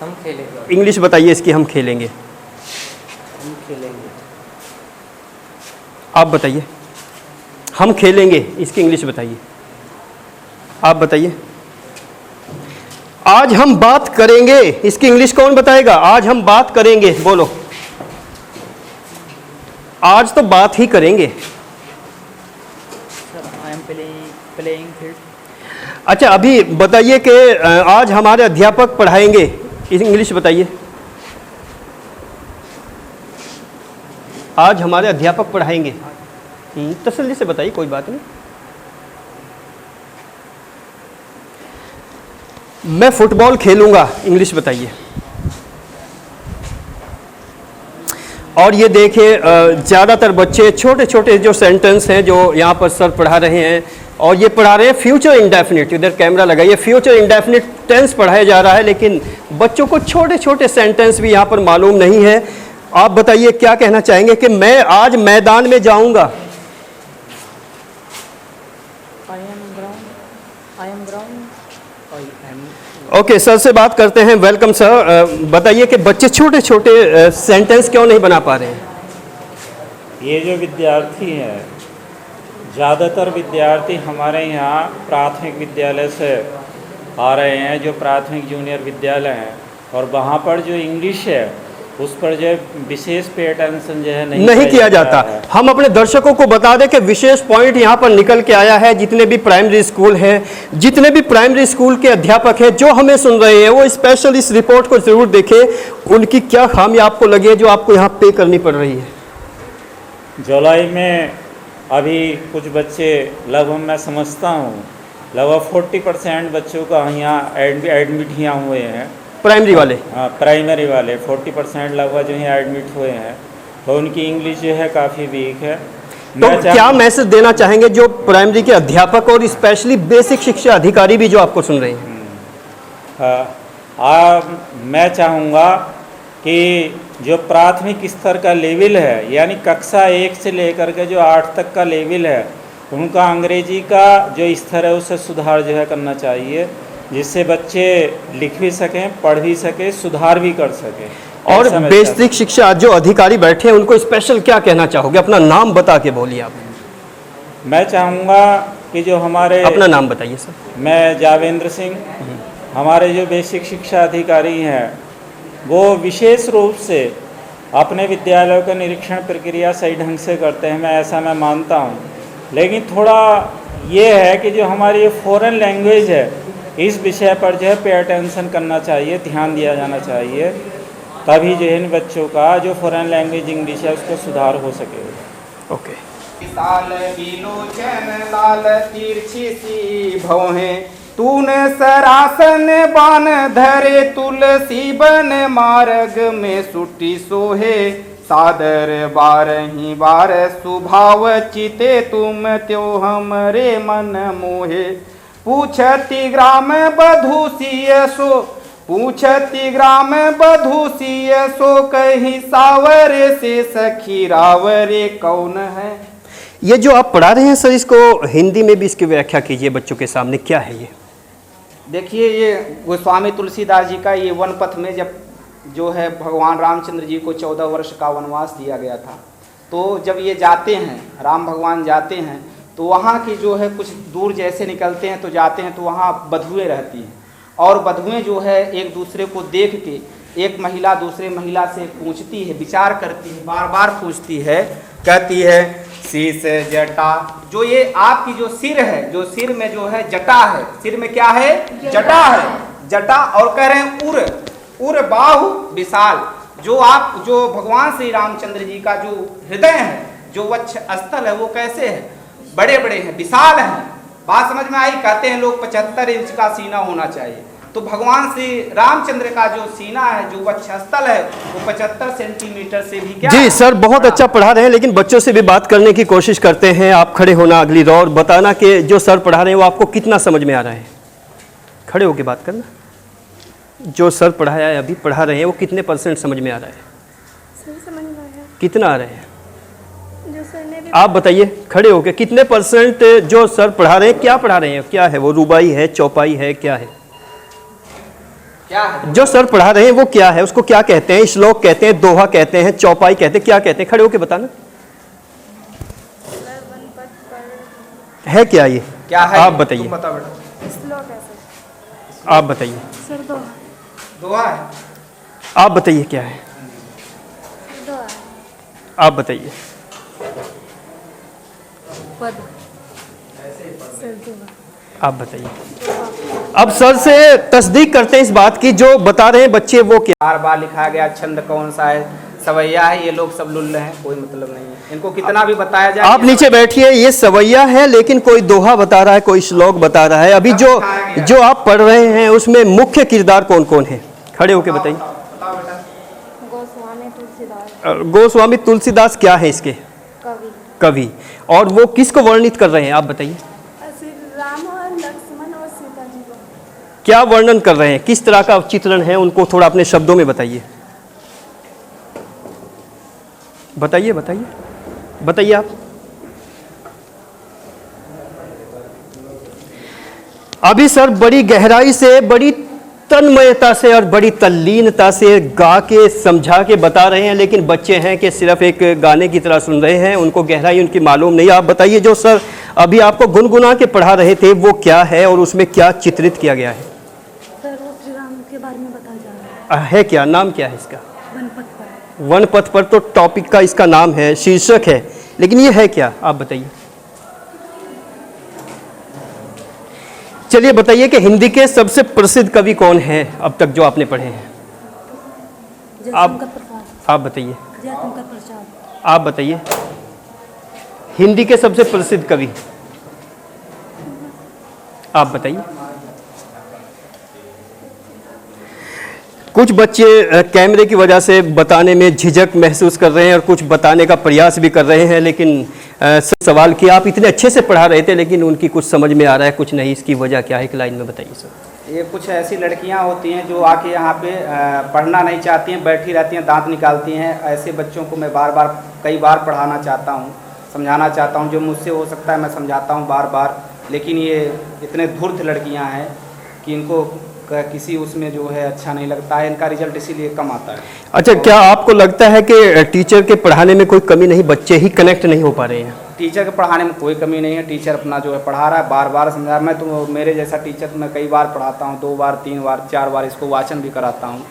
हम खेलेंगे। इंग्लिश बताइए इसकी। हम खेलेंगे। हम खेलेंगे। आप बताइए। हम खेलेंगे, इसकी इंग्लिश बताइए। आप बताइए। आज हम बात करेंगे, इसकी इंग्लिश कौन बताएगा? आज हम बात करेंगे, बोलो। आज तो बात ही करेंगे। अच्छा, अभी बताइए कि आज हमारे अध्यापक पढ़ाएंगे, इंग्लिश बताइए। आज हमारे अध्यापक पढ़ाएंगे। तसल्ली से बताइए, कोई बात नहीं। मैं फुटबॉल खेलूंगा, इंग्लिश बताइए। और ये देखिए, ज़्यादातर बच्चे छोटे छोटे जो सेंटेंस हैं जो यहाँ पर सर पढ़ा रहे हैं, और ये पढ़ा रहे हैं फ्यूचर इंडेफिनिट। इधर कैमरा लगाइए। फ्यूचर इंडेफिनिट टेंस पढ़ाया जा रहा है, लेकिन बच्चों को छोटे छोटे सेंटेंस भी यहाँ पर मालूम नहीं है। आप बताइए क्या कहना चाहेंगे कि मैं आज मैदान में जाऊंगा? ओके, सर से बात करते हैं। Welcome sir. बताइए कि बच्चे छोटे छोटे सेंटेंस क्यों नहीं बना पा रहे हैं? ये जो विद्यार्थी हैं, ज़्यादातर विद्यार्थी हमारे यहाँ प्राथमिक विद्यालय से आ रहे हैं, जो प्राथमिक जूनियर विद्यालय हैं, और वहाँ पर जो इंग्लिश है उस पर जो विशेष पे अटेंशन जो है नहीं किया जाता। हम अपने दर्शकों को बता दें कि विशेष पॉइंट यहाँ पर निकल के आया है। जितने भी प्राइमरी स्कूल हैं, जितने भी प्राइमरी स्कूल के अध्यापक हैं जो हमें सुन रहे हैं, वो स्पेशल इस रिपोर्ट को ज़रूर देखें। उनकी क्या खामी आपको लगे जो आपको यहाँ पे करनी पड़ रही है। जुलाई में अभी कुछ बच्चे लगभग मैं समझता हूँ लगभग 40% बच्चों का यहाँ एडमिट यहाँ हुए हैं। प्राइमरी वाले? हाँ, प्राइमरी वाले 40% लगभग जो यहाँ एडमिट हुए हैं, तो उनकी इंग्लिश जो है काफ़ी वीक है। तो क्या मैसेज देना चाहेंगे जो प्राइमरी के अध्यापक और स्पेशली बेसिक शिक्षा अधिकारी भी जो आपको सुन रहे हैं? मैं चाहूँगा कि जो प्राथमिक स्तर का लेवल है, यानी कक्षा 1 से लेकर के जो 8 तक का लेवल है, उनका अंग्रेजी का जो स्तर है उससे सुधार जो है करना चाहिए, जिससे बच्चे लिख भी सकें, पढ़ भी सकें, सुधार भी कर सकें। और बेसिक शिक्षा जो अधिकारी बैठे हैं उनको स्पेशल क्या कहना चाहोगे? अपना नाम बता के बोलिए आप। मैं चाहूँगा कि जो हमारे, अपना नाम बताइए सर। मैं जावेंद्र सिंह, हमारे जो बेसिक शिक्षा अधिकारी हैं वो विशेष रूप से अपने विद्यालयों का निरीक्षण प्रक्रिया सही ढंग से करते हैं, मैं मानता हूँ। लेकिन थोड़ा ये है कि जो हमारी ये फॉरेन लैंग्वेज है, इस विषय पर जो है पे अटेंशन करना चाहिए, ध्यान दिया जाना चाहिए, तभी जो है इन बच्चों का जो फॉरेन लैंग्वेज इंग्लिश है उसको सुधार हो सके। ओके। साल बिलोचन लाल तिरछी सी भौहें, तूने सरासन बान धरे तुलसी बन मार्ग में सुटी सोहे, सादर बारही बार सुभाव चिते तुम त्यो हमरे मन मोहे, पूछती ग्राम बधूसीय सो, पूछती ग्राम बधूसीय सो, कहीं सावर से सखी रावरे कौन है। ये जो आप पढ़ा रहे हैं सर, इसको हिंदी में भी इसकी व्याख्या कीजिए बच्चों के सामने, क्या है ये? देखिए, ये गोस्वामी तुलसीदास जी का ये वन पथ में जब जो है भगवान रामचंद्र जी को 14 वर्ष का वनवास दिया गया था, तो जब ये जाते हैं, राम भगवान जाते हैं, तो वहाँ की जो है कुछ दूर जैसे निकलते हैं तो जाते हैं तो वहाँ बधुएँ रहती हैं, और बधुएँ जो है एक दूसरे को देख के एक महिला दूसरे महिला से पूछती है, विचार करती है, बार बार पूछती है, कहती है शीश जटा, जो ये आपकी जो सिर है, जो सिर में जो है जटा है, सिर में क्या है? जटा है, जटा। और कह रहे हैं उर बाहु विशाल, जो आप जो भगवान श्री रामचंद्र जी का जो हृदय है, जो वक्ष स्थल है, वो कैसे है? बड़े बड़े हैं, विशाल हैं। बात समझ में आई? कहते हैं लोग 75 इंच का सीना होना चाहिए, तो भगवान श्री रामचंद्र का जो सीना है, जो वक्षस्थल है, वो 75 सेंटीमीटर से भी क्या? जी सर, बहुत अच्छा पढ़ा रहे हैं, लेकिन बच्चों से भी बात करने की कोशिश करते हैं। आप खड़े होना अगली रो और बताना कि जो सर पढ़ा रहे हैं वो आपको कितना समझ में आ रहा है। खड़े होके बात करना। जो सर पढ़ाया है, अभी पढ़ा रहे हैं, वो कितने % समझ में आ रहा है? सही समझ में आया। कितना आ रहे हैं? जो सर ने भी आप बताइए, खड़े होके कितने % जो सर पढ़ा रहे हैं, क्या पढ़ा रहे हैं? क्या है वो? रुबाई है, चौपाई है, क्या है? क्या है जो सर पढ़ा रहे हैं वो क्या है? उसको क्या कहते हैं? श्लोक कहते हैं, दोहा कहते हैं, चौपाई कहते हैं, क्या कहते हैं? खड़े होके बताना। है क्या ये? क्या है? आप बताइए। श्लोक है सर। आप बताइए। सर दोहा है। आप बताइए क्या है? आप बताइए। आप बताइए। अब सर से तस्दीक करते हैं इस बात की, जो बता रहे हैं बच्चे वो क्या? बार बार लिखा गया छंद कौन सा है, सवैया है, ये लोग सब लुल्ल हैं, कोई मतलब नहीं है, इनको कितना भी बताया जाए। आप नीचे बैठिए, ये सवैया है, लेकिन कोई दोहा बता रहा है, कोई श्लोक बता रहा है। अभी जो आप पढ़ रहे हैं उसमें मुख्य किरदार कौन कौन है? खड़े होके बताइए। गोस्वामी तुलसीदास क्या है इसके? कवि। और वो किसको वर्णित कर रहे हैं आप बताइए? राम और लक्ष्मण और सीता जी को। क्या वर्णन कर रहे हैं? किस तरह का चित्रण है, उनको थोड़ा अपने शब्दों में बताइए। बताइए बताइए बताइए आप। अभी सर बड़ी गहराई से, बड़ी तन्मयता से और बड़ी तल्लीनता से गा के समझा के बता रहे हैं, लेकिन बच्चे हैं कि सिर्फ एक गाने की तरह सुन रहे हैं, उनको गहराई उनकी मालूम नहीं। आप बताइए, जो सर अभी आपको गुनगुना के पढ़ा रहे थे वो क्या है और उसमें क्या चित्रित किया गया है? सर वो श्री राम के बारे में बताया जा रहा है। क्या नाम क्या है इसका? वनपथ पर। वनपथ पर तो टॉपिक का इसका नाम है, शीर्षक है, लेकिन ये है क्या आप बताइए। चलिए बताइए कि हिंदी के सबसे प्रसिद्ध कवि कौन है अब तक जो आपने पढ़े हैं? आप बताइए। आप बताइए। हिंदी के सबसे प्रसिद्ध कवि आप बताइए। कुछ बच्चे कैमरे की वजह से बताने में झिझक महसूस कर रहे हैं और कुछ बताने का प्रयास भी कर रहे हैं, लेकिन सवाल कि आप इतने अच्छे से पढ़ा रहे थे लेकिन उनकी कुछ समझ में आ रहा है कुछ नहीं, इसकी वजह क्या है, एक लाइन में बताइए सर। ये कुछ ऐसी लड़कियां होती हैं जो आके यहाँ पे पढ़ना नहीं चाहती हैं, बैठी रहती हैं, दांत निकालती हैं। ऐसे बच्चों को मैं बार बार कई बार पढ़ाना चाहता हूँ, समझाना चाहता हूँ, जो मुझसे हो सकता है मैं समझाता हूँ बार बार, लेकिन ये इतने धूर्त लड़कियाँ हैं कि इनको किसी उसमें जो है अच्छा नहीं लगता है, इनका रिजल्ट इसीलिए कम आता है। अच्छा, क्या आपको लगता है कि टीचर के पढ़ाने में कोई कमी नहीं, बच्चे ही कनेक्ट नहीं हो पा रहे हैं? टीचर के पढ़ाने में कोई कमी नहीं है, टीचर अपना जो है पढ़ा रहा है, बार बार समझा। मैं तो मेरे जैसा टीचर मैं कई बार पढ़ाता हूँ, 2 बार 3 बार 4 बार इसको वाचन भी कराता हूँ।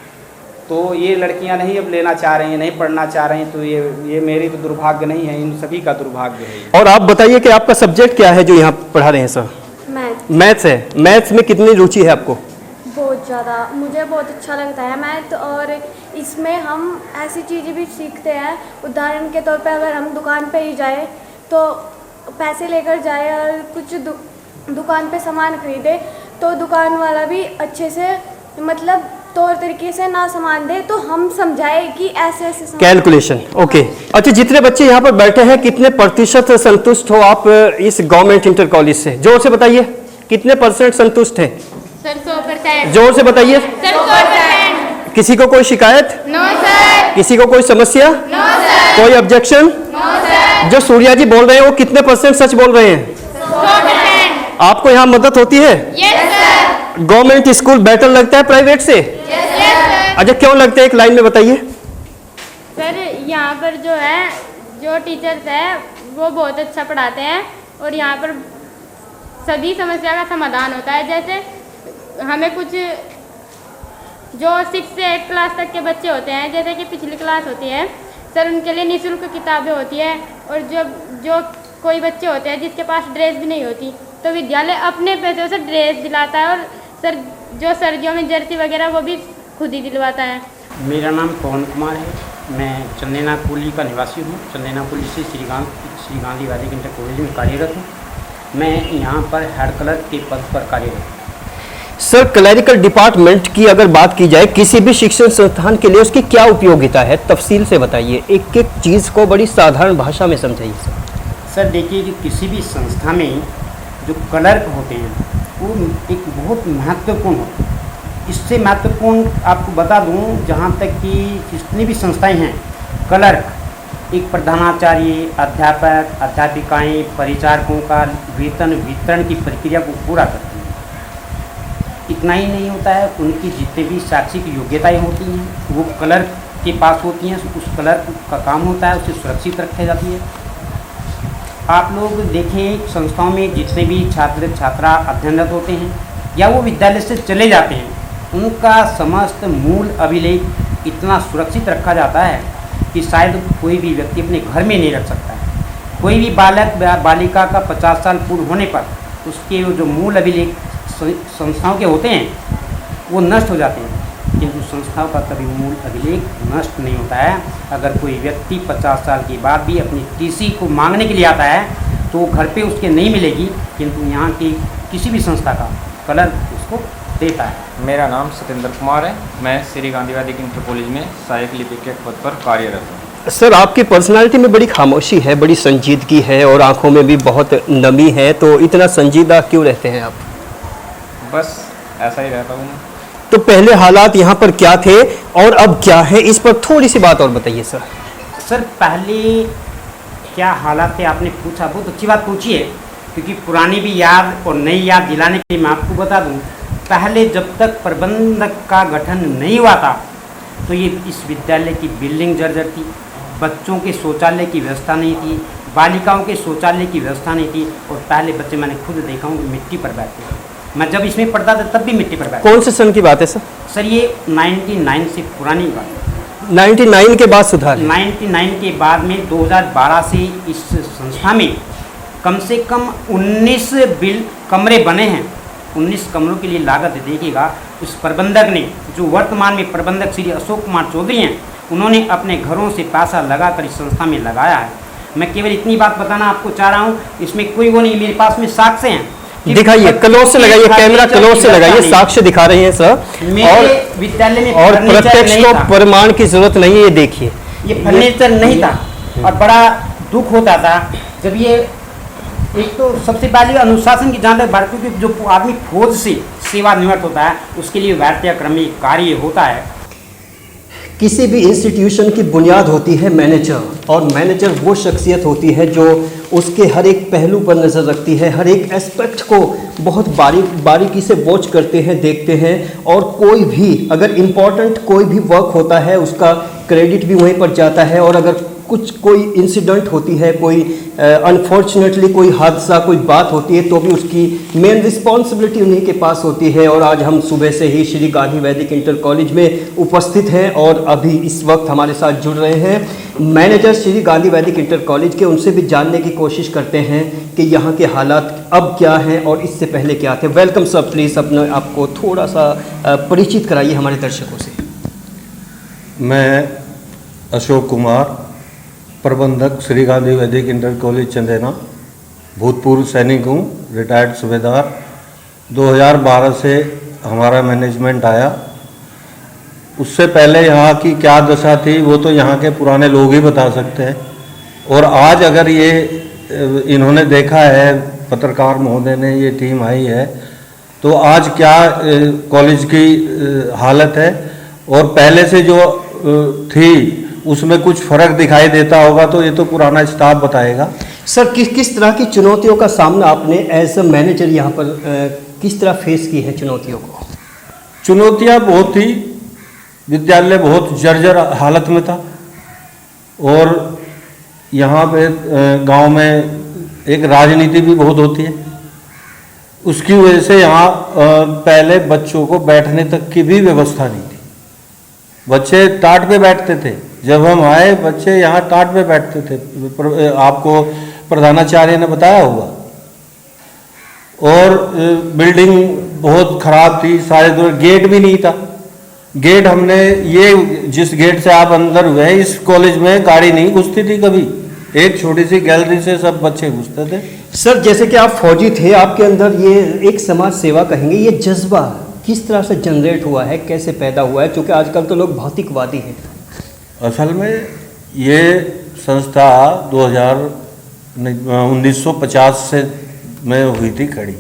तो ये लड़कियाँ नहीं अब लेना चाह रही हैं, नहीं पढ़ना चाह रही हैं, तो ये मेरी तो दुर्भाग्य नहीं है, इन सभी का दुर्भाग्य है। और आप बताइए कि आपका सब्जेक्ट क्या है जो यहाँ पढ़ा रहे हैं सर? मैथ्स है। मैथ्स में कितनी रुचि है आपको? बहुत ज़्यादा, मुझे बहुत अच्छा लगता है मैथ, और इसमें हम ऐसी चीज़ें भी सीखते हैं। उदाहरण के तौर पे अगर हम दुकान पे ही जाए तो पैसे लेकर जाए और कुछ दुकान पे सामान खरीदे तो दुकान वाला भी अच्छे से मतलब तौर तरीके से ना सामान दे तो हम समझाए कि ऐसे ऐसे कैलकुलेशन। ओके, अच्छा, जितने बच्चे यहाँ पर बैठे हैं कितने प्रतिशत संतुष्ट हो आप इस गवर्नमेंट इंटर कॉलेज से? जोर से बताइए, कितने % संतुष्ट हैं? सर 100%। जोर से बताइए। सर 100%। किसी को कोई शिकायत? No sir. किसी को कोई समस्या? No sir. कोई ऑब्जेक्शन? No sir. जो सूर्या जी बोल रहे हैं वो कितने % सच बोल रहे हैं? 100%। आपको यहाँ मदद होती है? Yes sir. Government school better लगता है प्राइवेट से? Yes sir. अच्छा, क्यों लगता है, एक लाइन में बताइए। सर यहाँ पर जो है जो टीचर्स हैं वो बहुत अच्छा पढ़ाते हैं और यहाँ पर सभी समस्या का समाधान होता है। जैसे हमें कुछ जो 6 से 8 क्लास तक के बच्चे होते हैं, जैसे कि पिछली क्लास होती है सर, उनके लिए निःशुल्क किताबें होती है, और जो कोई बच्चे होते हैं जिसके पास ड्रेस भी नहीं होती तो विद्यालय अपने पैसों से ड्रेस दिलाता है, और सर जो सर्दियों में जर्सी वगैरह वो भी खुद ही दिलवाता है। मेरा नाम पवन कुमार है, मैं चंदेना कुली का निवासी हूँ। चंदेना कुली से श्री गांधी वैदिक इंटर कॉलेज में कार्यरत हूँ। मैं यहाँ पर हेड क्लर्क के पद पर कार्यरत हूँ। सर, क्लरिकल डिपार्टमेंट की अगर बात की जाए किसी भी शिक्षण संस्थान के लिए उसकी क्या उपयोगिता है, तफसील से बताइए, एक एक चीज़ को बड़ी साधारण भाषा में समझाइए सर। सर देखिए कि किसी भी संस्था में जो क्लर्क होते हैं वो एक बहुत महत्वपूर्ण होते हैं। इससे महत्वपूर्ण आपको बता दूं, जहाँ तक कि जितनी भी संस्थाएं हैं, क्लर्क एक प्रधानाचार्य, अध्यापक, अध्यापिकाएं, परिचारकों का वेतन वितरण की प्रक्रिया को पूरा करती हैं। इतना ही नहीं होता है, उनकी जितने भी शैक्षिक योग्यताएं होती हैं वो क्लर्क के पास होती हैं। उस क्लर्क का काम होता है उसे सुरक्षित रखी जाती है। आप लोग देखें, संस्थाओं में जितने भी छात्र छात्रा अध्ययनरत होते हैं या वो विद्यालय से चले जाते हैं, उनका समस्त मूल अभिलेख इतना सुरक्षित रखा जाता है कि शायद कोई भी व्यक्ति अपने घर में नहीं रख सकता है। कोई भी बालक बालिका का 50 साल पूर्ण होने पर उसके जो मूल अभिलेख संस्थाओं के होते हैं वो नष्ट हो जाते हैं, किंतु संस्थाओं का कभी मूल अभिलेख नष्ट नहीं होता है। अगर कोई व्यक्ति 50 साल के बाद भी अपनी टीसी को मांगने के लिए आता है तो घर पे उसके नहीं मिलेगी, किंतु यहाँ की किसी भी संस्था का क्लर्क उसको देता है। मेरा नाम सत्येंद्र कुमार है, मैं श्री गांधी वैदिक इंटर कॉलेज में सहायक लिपिक पद पर कार्यरत हूँ। सर, आपकी पर्सनालिटी में बड़ी खामोशी है, बड़ी संजीदगी है और आंखों में भी बहुत नमी है, तो इतना संजीदा क्यों रहते हैं आप? बस ऐसा ही रहता हूँ। तो पहले हालात यहाँ पर क्या थे और अब क्या है, इस पर थोड़ी सी बात और बताइए सर। सर पहले क्या हालात थे आपने पूछा, बहुत अच्छी बात पूछी है, क्योंकि पुरानी भी याद और नई याद दिलाने के लिए मैं आपको बता दूं, पहले जब तक प्रबंधक का गठन नहीं हुआ था तो ये इस विद्यालय की बिल्डिंग जर्जर थी, बच्चों के शौचालय की व्यवस्था नहीं थी, बालिकाओं के शौचालय की व्यवस्था नहीं थी, और पहले बच्चे मैंने खुद देखा हूँ मिट्टी पर बैठते। मैं जब इसमें पढ़ता था तब भी मिट्टी पर बैठता। कौन से सन की बात है सर? सर ये 99 से पुरानी बात है। 99 के बाद सुधार? 99 के बाद में 2012 से इस संस्था में कम से कम 19 कमरे बने हैं। 19 कमरों के लिए लागत देखिएगा उस प्रबंधक ने, जो वर्तमान में प्रबंधक श्री अशोक कुमार चौधरी हैं, उन्होंने अपने घरों से पैसा लगाकर इस संस्था में लगाया है। मैं केवल इतनी बात बताना आपको चाह रहा हूँ, इसमें कोई वो नहीं, मेरे पास में साक्ष्य हैं। दिखाइए, क्लोज से लगाइए, कैमरा क्लोज से लगाइए, साक्ष्य दिखा रहे हैं सर। मेरे विद्यालय में और प्रत्यक्ष को प्रमाण की जरूरत नहीं है, ये देखिए ये फर्नीचर नहीं था। और बड़ा दुख होता था जब ये, एक तो सबसे पहले अनुशासन की जान भारत, क्योंकि जो आदमी फौज से सेवानिवृत्त होता है उसके लिए वार्ताक्रमिक कार्य होता है। किसी भी इंस्टीट्यूशन की बुनियाद होती है मैनेजर, और मैनेजर वो शख्सियत होती है जो उसके हर एक पहलू पर नज़र रखती है, हर एक एस्पेक्ट को बहुत बारीकी से वॉच करते हैं, देखते हैं। और कोई भी अगर इम्पॉर्टेंट कोई भी वर्क होता है उसका क्रेडिट भी वहीं पर जाता है। और अगर कोई इंसिडेंट होती है, कोई अनफॉर्चुनेटली कोई हादसा, कोई बात होती है, तो भी उसकी मेन रिस्पॉन्सिबिलिटी उन्हीं के पास होती है। और आज हम सुबह से ही श्री गांधी वैदिक इंटर कॉलेज में उपस्थित हैं और अभी इस वक्त हमारे साथ जुड़ रहे हैं manager Shri Gandhi Vaidik inter college के। उनसे भी जानने की कोशिश करते हैं कि यहाँ के हालात अब क्या हैं और इससे पहले क्या थे। वेलकम सर, प्लीज़ अपने आपको थोड़ा सा परिचित कराइए हमारे दर्शकों से। मैं अशोक कुमार, प्रबंधक श्री गांधी वैदिक इंटर कॉलेज चंदेना, भूतपूर्व सैनिक हूँ, रिटायर्ड सूबेदार। 2012 से हमारा मैनेजमेंट आया। उससे पहले यहाँ की क्या दशा थी वो तो यहाँ के पुराने लोग ही बता सकते हैं। और आज अगर ये इन्होंने देखा है, पत्रकार महोदय ने, ये टीम आई है, तो आज क्या कॉलेज की हालत है और पहले से जो थी उसमें कुछ फ़र्क दिखाई देता होगा तो ये तो पुराना स्टाफ बताएगा। सर, किस तरह की चुनौतियों का सामना आपने एज अ मैनेजर यहाँ पर किस तरह फेस की है चुनौतियों को? चुनौतियाँ बहुत थी, विद्यालय बहुत जर्जर हालत में था और यहाँ पे गांव में एक राजनीति भी बहुत होती है। उसकी वजह से यहाँ पहले बच्चों को बैठने तक की भी व्यवस्था नहीं थी। बच्चे टाट पे बैठते थे। जब हम आए बच्चे यहाँ टाट पे बैठते थे, आपको प्रधानाचार्य ने बताया होगा। और बिल्डिंग बहुत ख़राब थी, सारे दूर गेट भी नहीं था। गेट हमने ये जिस गेट से आप अंदर हुए, इस कॉलेज में गाड़ी नहीं घुसती थी कभी। एक छोटी सी गैलरी से सब बच्चे घुसते थे। सर, जैसे कि आप फौजी थे, आपके अंदर ये एक समाज सेवा कहेंगे, ये जज्बा किस तरह से जनरेट हुआ है, कैसे पैदा हुआ है? क्योंकि आजकल तो लोग भौतिकवादी हैं। असल में ये संस्था 1950 से में हुई थी खड़ी।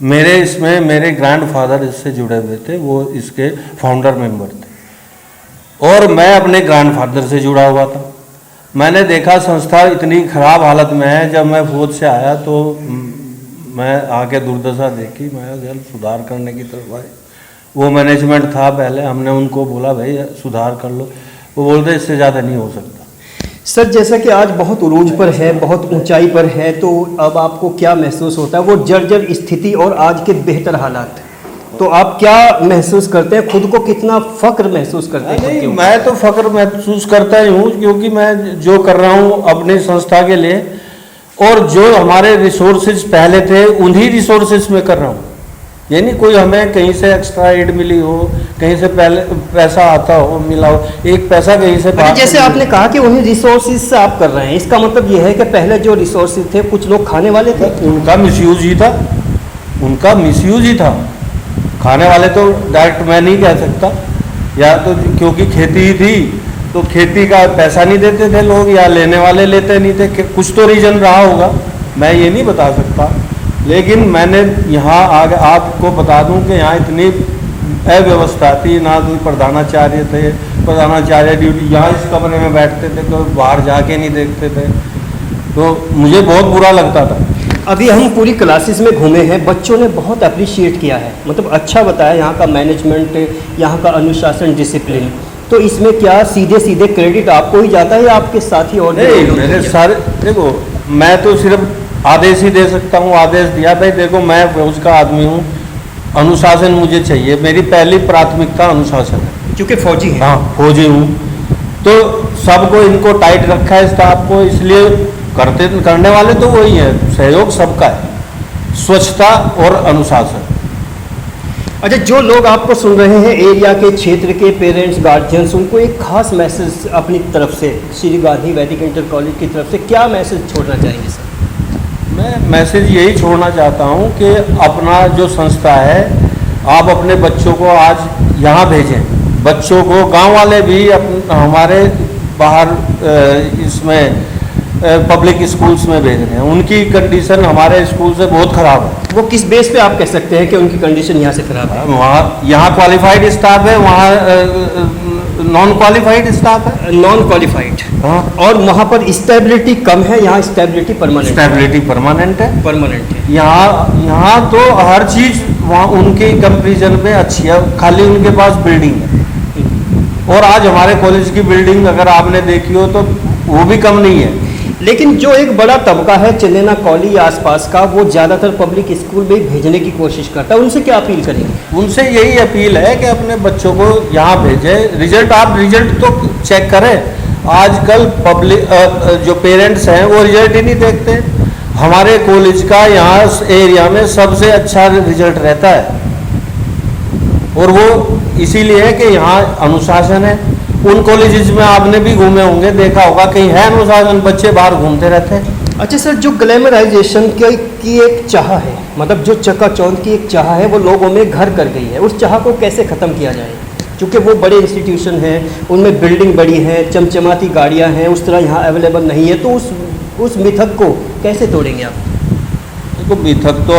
मेरे ग्रैंडफादर इससे जुड़े हुए थे, वो इसके फाउंडर मेंबर थे और मैं अपने ग्रैंडफादर से जुड़ा हुआ था। मैंने देखा संस्था इतनी ख़राब हालत में है। जब मैं फौज से आया तो मैं आके दुर्दशा देखी, मैं जल्द सुधार करने की तरफ आए। वो मैनेजमेंट था पहले, हमने उनको बोला भाई सुधार कर लो, वो बोलते इससे ज़्यादा नहीं हो सकता। सर, जैसा कि आज बहुत उरूज पर है, बहुत ऊंचाई पर है, तो अब आपको क्या महसूस होता है वो जर्जर स्थिति और आज के बेहतर हालात? तो आप क्या महसूस करते हैं, खुद को कितना फ़ख्र महसूस करते हैं? नहीं, मैं तो फ़ख्र महसूस करता ही हूँ क्योंकि मैं जो कर रहा हूँ अपनी संस्था के लिए, और जो हमारे रिसोर्सेज पहले थे उन्हीं रिसोर्सेज में कर रहा हूँ। यानी कोई हमें कहीं से एक्स्ट्रा एड मिली हो, कहीं से पहले पैसा आता हो, मिला हो, एक पैसा कहीं से। जैसे आपने कहा कि उन्हीं रिसोर्सेज से आप कर रहे हैं, इसका मतलब ये है कि पहले जो रिसोर्सेज थे कुछ लोग खाने वाले थे, उनका मिसयूज ही था, उनका मिसयूज ही था। खाने वाले तो डायरेक्ट मैं नहीं कह सकता, या तो क्योंकि खेती ही थी तो खेती का पैसा नहीं देते थे लोग, या लेने वाले लेते नहीं थे, कुछ तो रीजन रहा होगा, मैं ये नहीं बता सकता। लेकिन मैंने यहाँ आगे आपको बता दूं कि यहाँ इतनी अव्यवस्था थी, ना कोई प्रधानाचार्य थे, प्रधानाचार्य ड्यूटी यहाँ इस कमरे में बैठते थे, तो बाहर जाके नहीं देखते थे, तो मुझे बहुत बुरा लगता था। अभी हम पूरी क्लासेस में घूमे हैं, बच्चों ने बहुत अप्रिशिएट किया है, मतलब अच्छा बताया यहाँ का मैनेजमेंट, यहाँ का अनुशासन, डिसिप्लिन। तो इसमें क्या सीधे सीधे क्रेडिट आपको ही जाता है या आपके साथी और? नहीं, मेरे सारे, देखो मैं तो सिर्फ आदेश ही दे सकता हूँ। आदेश दिया भाई देखो मैं उसका आदमी हूँ, अनुशासन मुझे चाहिए, मेरी पहली प्राथमिकता अनुशासन है क्योंकि फौजी है। हाँ, फौजी हूँ, तो सबको इनको टाइट रखा है स्टाफ को, इसलिए करने वाले तो वही है, सहयोग सबका है, स्वच्छता और अनुशासन। अच्छा, जो लोग आपको सुन रहे हैं एरिया के क्षेत्र के पेरेंट्स गार्जियंस, उनको एक खास मैसेज अपनी तरफ से श्री गांधी वैदिक इंटर कॉलेज की तरफ से क्या मैसेज छोड़ना चाहेंगे सर? मैं मैसेज यही छोड़ना चाहता हूँ कि अपना जो संस्था है, आप अपने बच्चों को आज यहाँ भेजें। बच्चों को गांव वाले भी हमारे बाहर इसमें पब्लिक स्कूल्स में भेज रहे हैं। उनकी कंडीशन हमारे स्कूल से बहुत ख़राब है। वो किस बेस पे आप कह सकते हैं कि उनकी कंडीशन यहाँ से ख़राब है? वहाँ यहाँ क्वालिफाइड स्टाफ है, वहाँ नॉन क्वालिफाइड स्टाफ है। नॉन क्वालिफाइड, हाँ। और वहाँ पर स्टेबिलिटी कम है, यहाँ स्टेबिलिटी परमानेंट। स्टेबिलिटी परमानेंट है। परमानेंट है। यहाँ तो हर चीज़ वहाँ उनके कंपेरिजन में अच्छी है, खाली उनके पास बिल्डिंग है। और आज हमारे कॉलेज की बिल्डिंग अगर आपने देखी हो तो वो भी कम नहीं है। लेकिन जो एक बड़ा तबका है चंदेना कॉलेज आसपास का, वो ज़्यादातर पब्लिक स्कूल में भेजने की कोशिश करता है। उनसे क्या अपील करेंगे? उनसे यही अपील है कि अपने बच्चों को यहाँ भेजें। रिजल्ट तो चेक करें। आजकल पब्लिक जो पेरेंट्स हैं वो रिजल्ट ही नहीं देखते। हमारे कॉलेज का यहाँ एरिया में सबसे अच्छा रिजल्ट रहता है, और वो इसीलिए है कि यहाँ अनुशासन है। उन कॉलेजेस में आपने भी घूमे होंगे, देखा होगा कहीं है अनुशासन, बच्चे बाहर घूमते रहते हैं। अच्छा सर, जो ग्लैमराइजेशन की एक चाह है, मतलब जो चकाचौंध की एक चाह है, वो लोगों में घर कर गई है। उस चाह को कैसे ख़त्म किया जाए? क्योंकि वो बड़े इंस्टीट्यूशन हैं, उनमें बिल्डिंग बड़ी है, चमचमाती गाड़ियाँ हैं, उस तरह यहाँ अवेलेबल नहीं है। तो उस मिथक को कैसे तोड़ेंगे आप? देखो, मिथक तो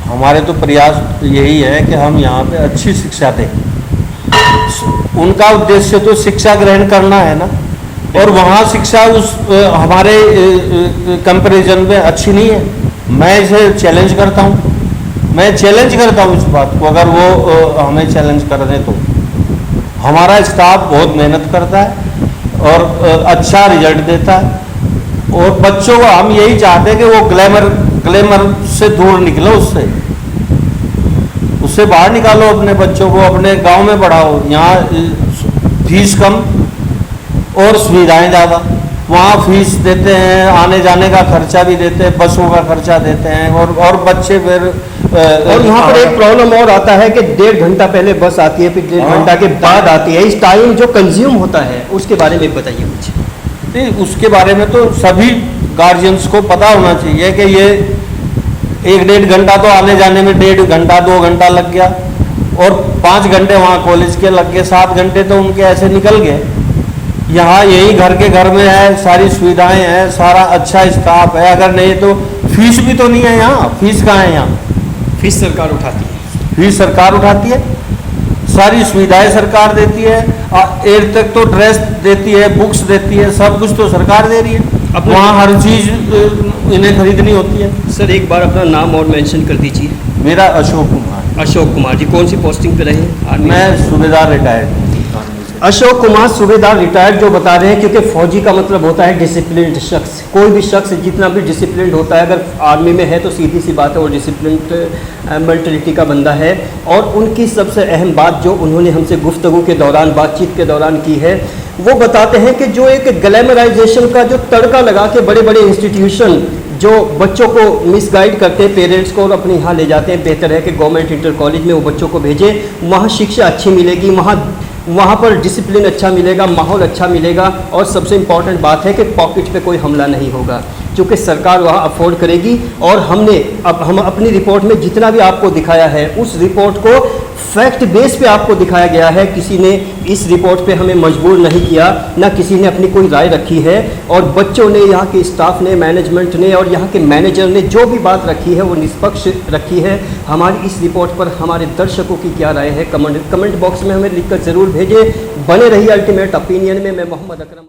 हमारे तो प्रयास यही है कि हम यहाँ पे अच्छी शिक्षा दें। उनका उद्देश्य तो शिक्षा ग्रहण करना है ना, और वहाँ शिक्षा उस हमारे कंपैरिजन में अच्छी नहीं है। मैं इसे चैलेंज करता हूँ, इस बात को। अगर वो हमें चैलेंज कर दें तो हमारा स्टाफ बहुत मेहनत करता है और अच्छा रिजल्ट देता है। और बच्चों को हम यही चाहते हैं कि वो ग्लैमर से दूर निकलो, उससे बाहर निकालो अपने बच्चों को, अपने गांव में पढ़ाओ। यहाँ फीस कम और सुविधाएं ज़्यादा। वहाँ फीस देते हैं, आने जाने का खर्चा भी देते हैं, बसों का खर्चा देते हैं, और बच्चे फिर और यहाँ पर एक प्रॉब्लम और आता है कि 1.5 घंटा पहले बस आती है, फिर 1.5 घंटा के बाद आती है। इस टाइम जो कंज्यूम होता है उसके बारे में बताइए मुझे। नहीं, उसके बारे में तो सभी गार्जियंस को पता होना चाहिए कि ये 1-1.5 घंटा तो आने जाने में 1.5 घंटा 2 घंटा लग गया, और 5 घंटे वहाँ कॉलेज के लग गए, 7 घंटे तो उनके ऐसे निकल गए। यहाँ यही घर के घर में है, सारी सुविधाएं हैं, सारा अच्छा स्टाफ है। अगर नहीं तो फीस भी तो नहीं है यहाँ। फीस कहाँ है यहाँ? फीस सरकार उठाती है। फीस सरकार उठाती है, सारी सुविधाएं सरकार देती है, 8 तक तो ड्रेस देती है, बुक्स देती है, सब कुछ तो सरकार दे रही है। वहाँ हर चीज़ इन्हें खरीदनी होती है। सर, एक बार अपना नाम और मेंशन कर दीजिए। मेरा अशोक कुमार। अशोक कुमार जी, कौन सी पोस्टिंग पे रहे? मैं सूबेदार रिटायर्ड। अशोक कुमार सूबेदार रिटायर्ड जो बता रहे हैं, क्योंकि फौजी का मतलब होता है डिसिप्लिन्ड शख्स। कोई भी शख्स जितना भी डिसिप्लिन्ड होता है, अगर आर्मी में है तो सीधी सी बात है वो डिसिप्लिन्ड मेंटलिटी का बंदा है। और उनकी सबसे अहम बात जो उन्होंने हमसे गुफ्तगू के दौरान, बातचीत के दौरान की है, वो बताते हैं कि जो एक ग्लैमराइजेशन का जो तड़का लगा के बड़े बड़े इंस्टीट्यूशन जो बच्चों को मिसगाइड करते हैं, पेरेंट्स को, और अपने यहाँ ले जाते हैं, बेहतर है कि गवर्नमेंट इंटर कॉलेज में वो बच्चों को भेजें। वहाँ शिक्षा अच्छी मिलेगी, वहाँ पर डिसिप्लिन अच्छा मिलेगा, माहौल अच्छा मिलेगा, और सबसे इम्पॉर्टेंट बात है कि पॉकेट पे कोई हमला नहीं होगा, क्योंकि सरकार वहाँ अफोर्ड करेगी। और हम अपनी रिपोर्ट में जितना भी आपको दिखाया है, उस रिपोर्ट को फैक्ट बेस पे आपको दिखाया गया है। किसी ने इस रिपोर्ट पे हमें मजबूर नहीं किया, ना किसी ने अपनी कोई राय रखी है। और बच्चों ने, यहाँ के स्टाफ ने, मैनेजमेंट ने और यहाँ के मैनेजर ने जो भी बात रखी है वो निष्पक्ष रखी है। हमारी इस रिपोर्ट पर हमारे दर्शकों की क्या राय है, कमेंट बॉक्स में हमें लिखकर ज़रूर भेजें। बने रहिए अल्टीमेट ओपिनियन में। मैं मोहम्मद अकरम।